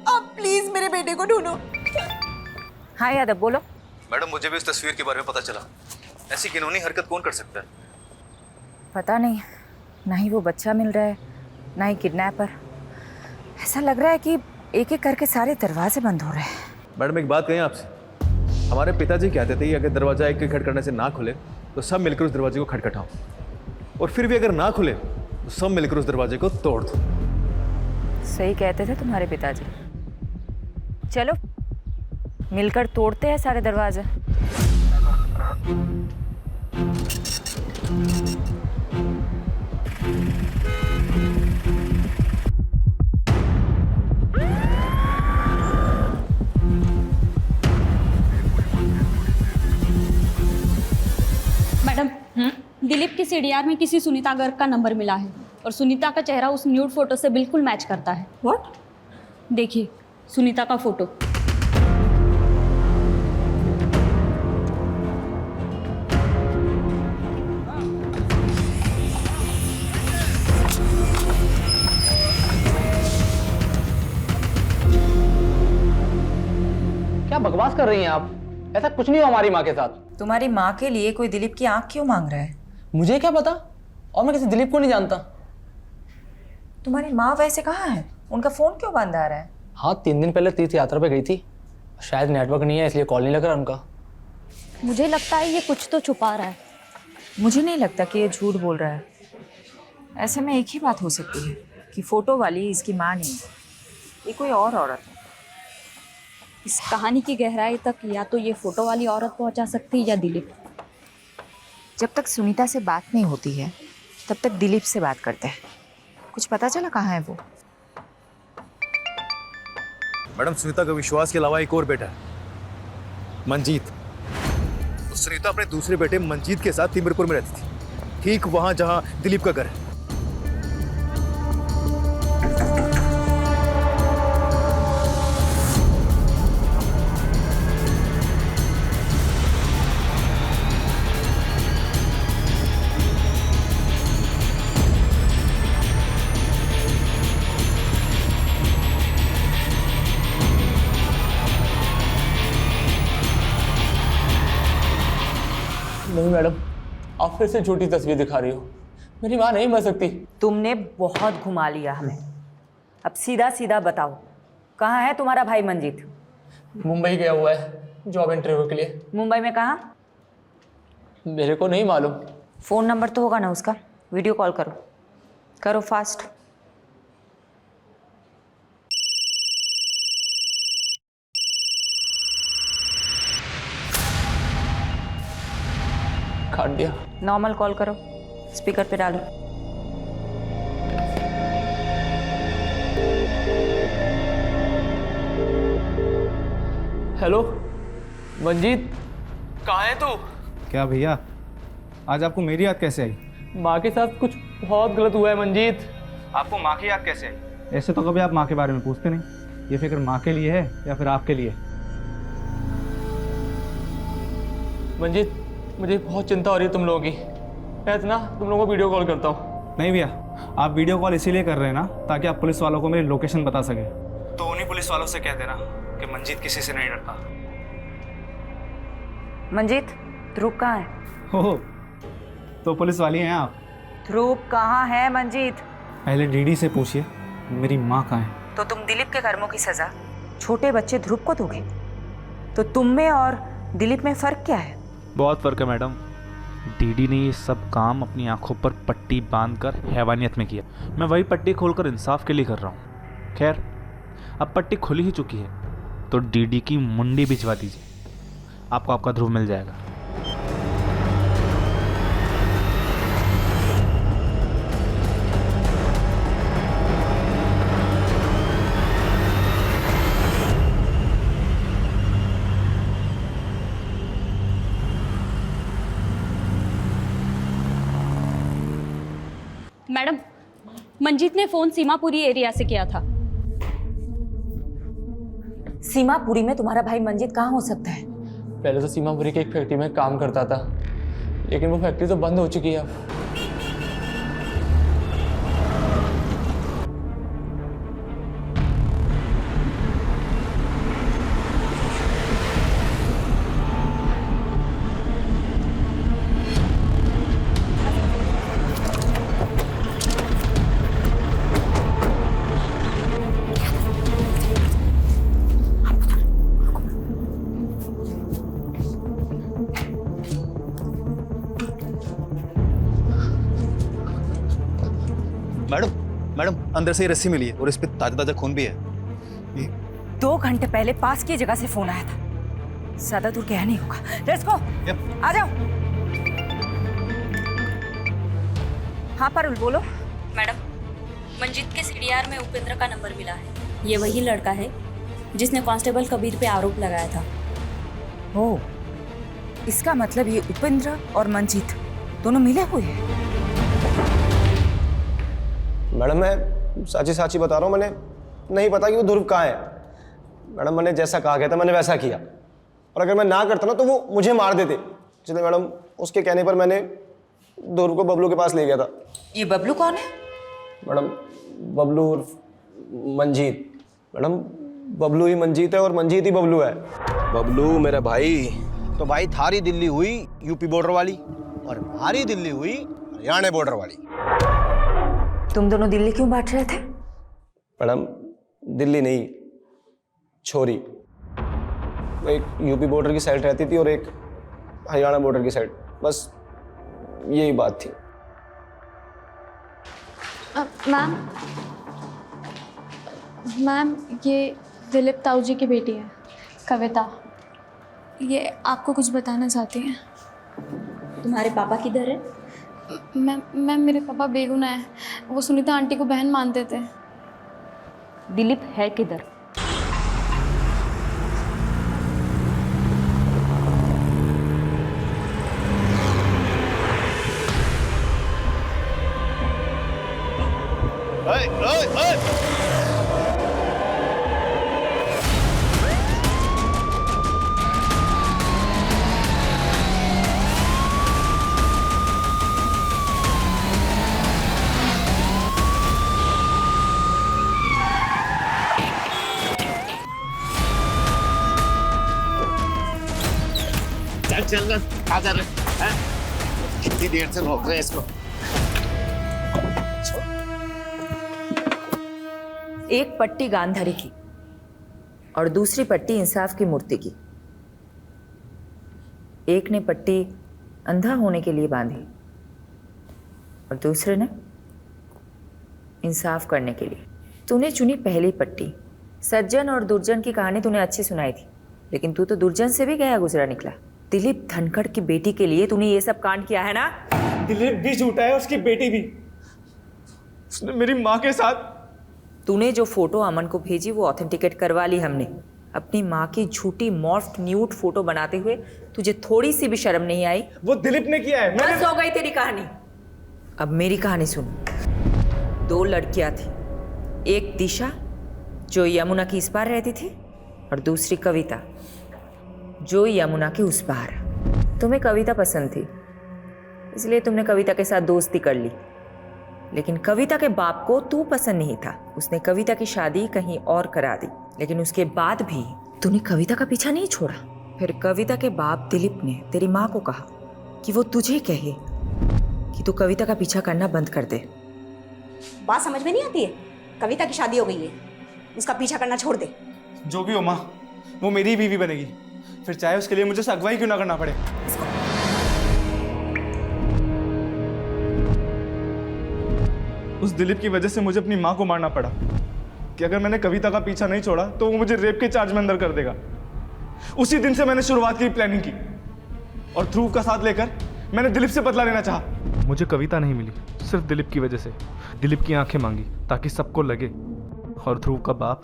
आप प्लीज मेरे बेटे को ढूंढो। हाँ यादव, बोलो। मैडम, मुझे भी इस तस्वीर के बारे में पता चला। ऐसी घिनौनी हरकत कौन कर सकता है? पता नहीं, ना ही वो बच्चा मिल रहा है, ना ही किडनैपर। ऐसा लग रहा है कि एक एक करके सारे दरवाजे बंद हो रहे हैं। मैडम, एक बात कहें आपसे। हमारे पिताजी कहते थे कि अगर दरवाजा एक एक खटखटाने से ना खुले तो सब मिलकर उस दरवाजे को खटखटाओ, और फिर भी अगर ना खुले तो सब मिलकर उस दरवाजे को तोड़ दो। सही कहते थे तुम्हारे पिताजी। चलो मिलकर तोड़ते हैं सारे दरवाजे। मैडम, दिलीप के सीडीआर में किसी सुनीता गर्ग का नंबर मिला है और सुनीता का चेहरा उस न्यूड फोटो से बिल्कुल मैच करता है। व्हाट? देखिए सुनीता का फोटो। क्या बकवास कर रही हैं आप? ऐसा कुछ नहीं हुआ हमारी माँ के साथ। तुम्हारी माँ के लिए कोई दिलीप की आंख क्यों मांग रहा है? मुझे क्या पता, और मैं किसी दिलीप को नहीं जानता। तुम्हारी माँ वैसे कहाँ है? उनका फोन क्यों बंद आ रहा है? हाँ, 3 दिन पहले तीर्थ यात्रा पे गई थी, शायद नेटवर्क नहीं है इसलिए कॉल नहीं लग रहा उनका। मुझे लगता है ये कुछ तो छुपा रहा है। मुझे नहीं लगता कि ये झूठ बोल रहा है। ऐसे में एक ही बात हो सकती है कि फोटो वाली इसकी माँ नहीं है, ये कोई और औरत है। इस कहानी की गहराई तक या तो ये फोटो वाली औरत पहुंचा सकती है या दिलीप। जब तक सुनीता से बात नहीं होती है तब तक दिलीप से बात करते हैं। कुछ पता चला कहाँ है वो? मैडम, सुनीता का विश्वास के अलावा एक और बेटा है, मंजीत। सुनीता अपने दूसरे बेटे मंजीत के साथ तिमिरपुर में रहती थी, ठीक वहां जहां दिलीप का घर है। नहीं मैडम, आप फिर से झूठी तस्वीर दिखा रही हो। मेरी माँ नहीं मर सकती। तुमने बहुत घुमा लिया हमें। अब सीधा सीधा बताओ, कहाँ है तुम्हारा भाई मंजीत? मुंबई गया हुआ है जॉब इंटरव्यू के लिए। मुंबई में कहाँ? मेरे को नहीं मालूम। फ़ोन नंबर तो होगा ना उसका? वीडियो कॉल करो, करो फास्ट। काट दिया। नॉर्मल कॉल करो, स्पीकर पे डालो। हेलो मंजीत, कहाँ है तू? क्या भैया, आज आपको मेरी याद कैसे आई? माँ के साथ कुछ बहुत गलत हुआ है मंजीत। आपको माँ की याद कैसे आई? ऐसे तो कभी आप माँ के बारे में पूछते नहीं। ये फिक्र माँ के लिए है या फिर आपके लिए? मंजीत, मुझे बहुत चिंता हो रही है तुम लोगों की। मैं ना तुम लोगों को वीडियो कॉल करता हूँ। नहीं भैया, आप वीडियो कॉल इसीलिए कर रहे हैं ना ताकि आप पुलिस वालों को मेरी लोकेशन बता सके। तो उन्हीं पुलिस वालों से कह देना कि मंजीत किसी से नहीं डरता। मंजीत, ध्रुव कहाँ है? हो तो पुलिस वाली हैं आप? ध्रुव कहाँ है मंजीत? पहले डीडी से पूछिए मेरी माँ कहाँ है। तो तुम दिलीप के कर्मों की सजा छोटे बच्चे ध्रुव को दोगे? तो तुम में और दिलीप में फर्क क्या है? बहुत फ़र्क है मैडम। डीडी ने ये सब काम अपनी आंखों पर पट्टी बांधकर हैवानियत में किया। मैं वही पट्टी खोलकर इंसाफ के लिए कर रहा हूँ। खैर, अब पट्टी खुली ही चुकी है तो डीडी की मुंडी भिजवा दीजिए, आपको आपका ध्रुव मिल जाएगा। मैडम, मंजीत ने फोन सीमापुरी एरिया से किया था। सीमापुरी में तुम्हारा भाई मंजीत कहाँ हो सकता है? पहले तो सीमापुरी की एक फैक्ट्री में काम करता था, लेकिन वो फैक्ट्री तो बंद हो चुकी है अब। मैडम, अंदर से ही रस्सी मिली है और इस पे ताजा ताजा खून भी है। 2 घंटे पहले पास की जगह से फोन आया था। ज्यादा दूर गया नहीं होगा। लेट्स गो, आ जाओ। हाँ पारुल बोलो। मैडम, मंजीत के सीडीआर में उपेंद्र का नंबर मिला है। ये वही लड़का है जिसने कांस्टेबल कबीर पे आरोप लगाया था। ओ, इसका मतलब ये उपेंद्र और मंजीत दोनों मिले हुए हैं। मैडम मैं साची साची बता रहा हूँ, मैंने नहीं पता कि वो ध्रुव कहाँ है। मैडम मैंने जैसा कहा गया था मैंने वैसा किया, और अगर मैं ना करता ना तो वो मुझे मार देते। इसलिए मैडम उसके कहने पर मैंने ध्रुव को बबलू के पास ले गया था। ये बबलू कौन है? मैडम बबलू उर्फ मंजीत। मैडम बबलू ही मंजीत है और मंजीत ही बबलू है। बबलू मेरा भाई। तो भाई थारी दिल्ली हुई यूपी बॉर्डर वाली और हमारी दिल्ली हुई हरियाणा बॉर्डर वाली। तुम दोनों दिल्ली क्यों बांट रहे थे? मैडम दिल्ली नहीं, छोरी। वो एक यूपी बॉर्डर की साइड रहती थी और एक हरियाणा बॉर्डर की साइड, बस यही बात थी। मैम ये दिलीप ताऊ जी की बेटी है कविता। ये आपको कुछ बताना चाहती हैं। तुम्हारे पापा किधर है? मैम मेरे पापा बेगुना है। वो सुनीता आंटी को बहन मानते थे। दिलीप है किधर? चल क्या कर रहे हैं? कितनी देर से रोक रहे हैं इसको? एक पट्टी गांधारी की और दूसरी पट्टी इंसाफ की मूर्ति की। एक ने पट्टी अंधा होने के लिए बांधी और दूसरे ने इंसाफ करने के लिए। तूने चुनी पहली पट्टी। सज्जन और दुर्जन की कहानी तूने अच्छी सुनाई थी, लेकिन तू तो दुर्जन से भी गया गुजरा निकला। दिलीप धनखड़ की बेटी के लिए तूने ये सब कांड किया है ना? दिलीप भी झूठा है, उसकी बेटी भी। उसने मेरी माँ के साथ। तूने जो फोटो अमन को भेजी वो ऑथेंटिकेट करवा ली हमने। अपनी माँ की झूठी मॉर्फ्ड न्यूड फोटो बनाते हुए तुझे थोड़ी सी भी शर्म नहीं आई? वो दिलीप ने किया है। बस हो गई तेरी कहानी। अब मेरी कहानी सुन। 2 लड़कियां थी, एक दिशा जो यमुना की इस पार रहती थी और दूसरी कविता जो यमुना के उस पार। तुम्हें कविता पसंद थी, इसलिए तुमने कविता के साथ दोस्ती कर ली। लेकिन कविता के बाप को तू पसंद नहीं था। उसने कविता की शादी कहीं और करा दी, लेकिन उसके बाद भी तूने कविता का पीछा नहीं छोड़ा। फिर कविता के बाप दिलीप ने तेरी माँ को कहा कि वो तुझे कहे कि तू कविता का पीछा करना बंद कर दे। बात समझ में नहीं आती है? कविता की शादी हो गई है, उसका पीछा करना छोड़ दे। जो भी हो माँ, वो मेरी बीवी बनेगी, फिर चाहे उसके लिए मुझे अगवाई क्यों ना करना पड़े। उस दिलीप की वजह से मुझे अपनी माँ को मारना पड़ा कि अगर मैंने कविता का पीछा नहीं छोड़ा तो वो मुझे रेप के चार्ज में अंदर कर देगा। उसी दिन से मैंने शुरुआत की, प्लानिंग की, और ध्रुव का साथ लेकर मैंने दिलीप से बदला लेना चाहा। मुझे कविता नहीं मिली सिर्फ दिलीप की वजह से। दिलीप की आंखें मांगी ताकि सबको लगे, और ध्रुव का बाप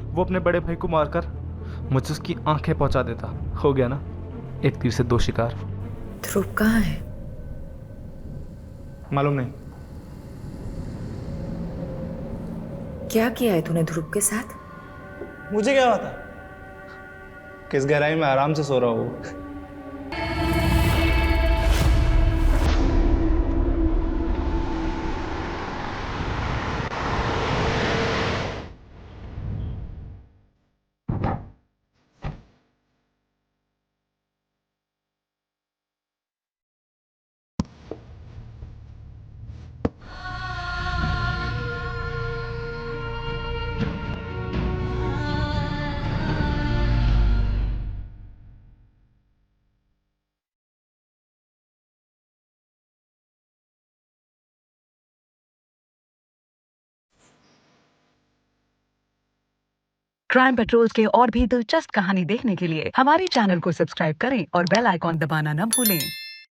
वो अपने बड़े भाई को मारकर मुझे उसकी आंखें पहुंचा देता। हो गया ना, एक तीर से 2 शिकार। ध्रुव कहाँ है? मालूम नहीं। क्या किया है तूने ध्रुव के साथ? मुझे क्या पता, किस गहराई में आराम से सो रहा हूँ। क्राइम पेट्रोल्स के और भी दिलचस्प कहानी देखने के लिए हमारे चैनल को सब्सक्राइब करें और बेल आइकॉन दबाना न भूलें।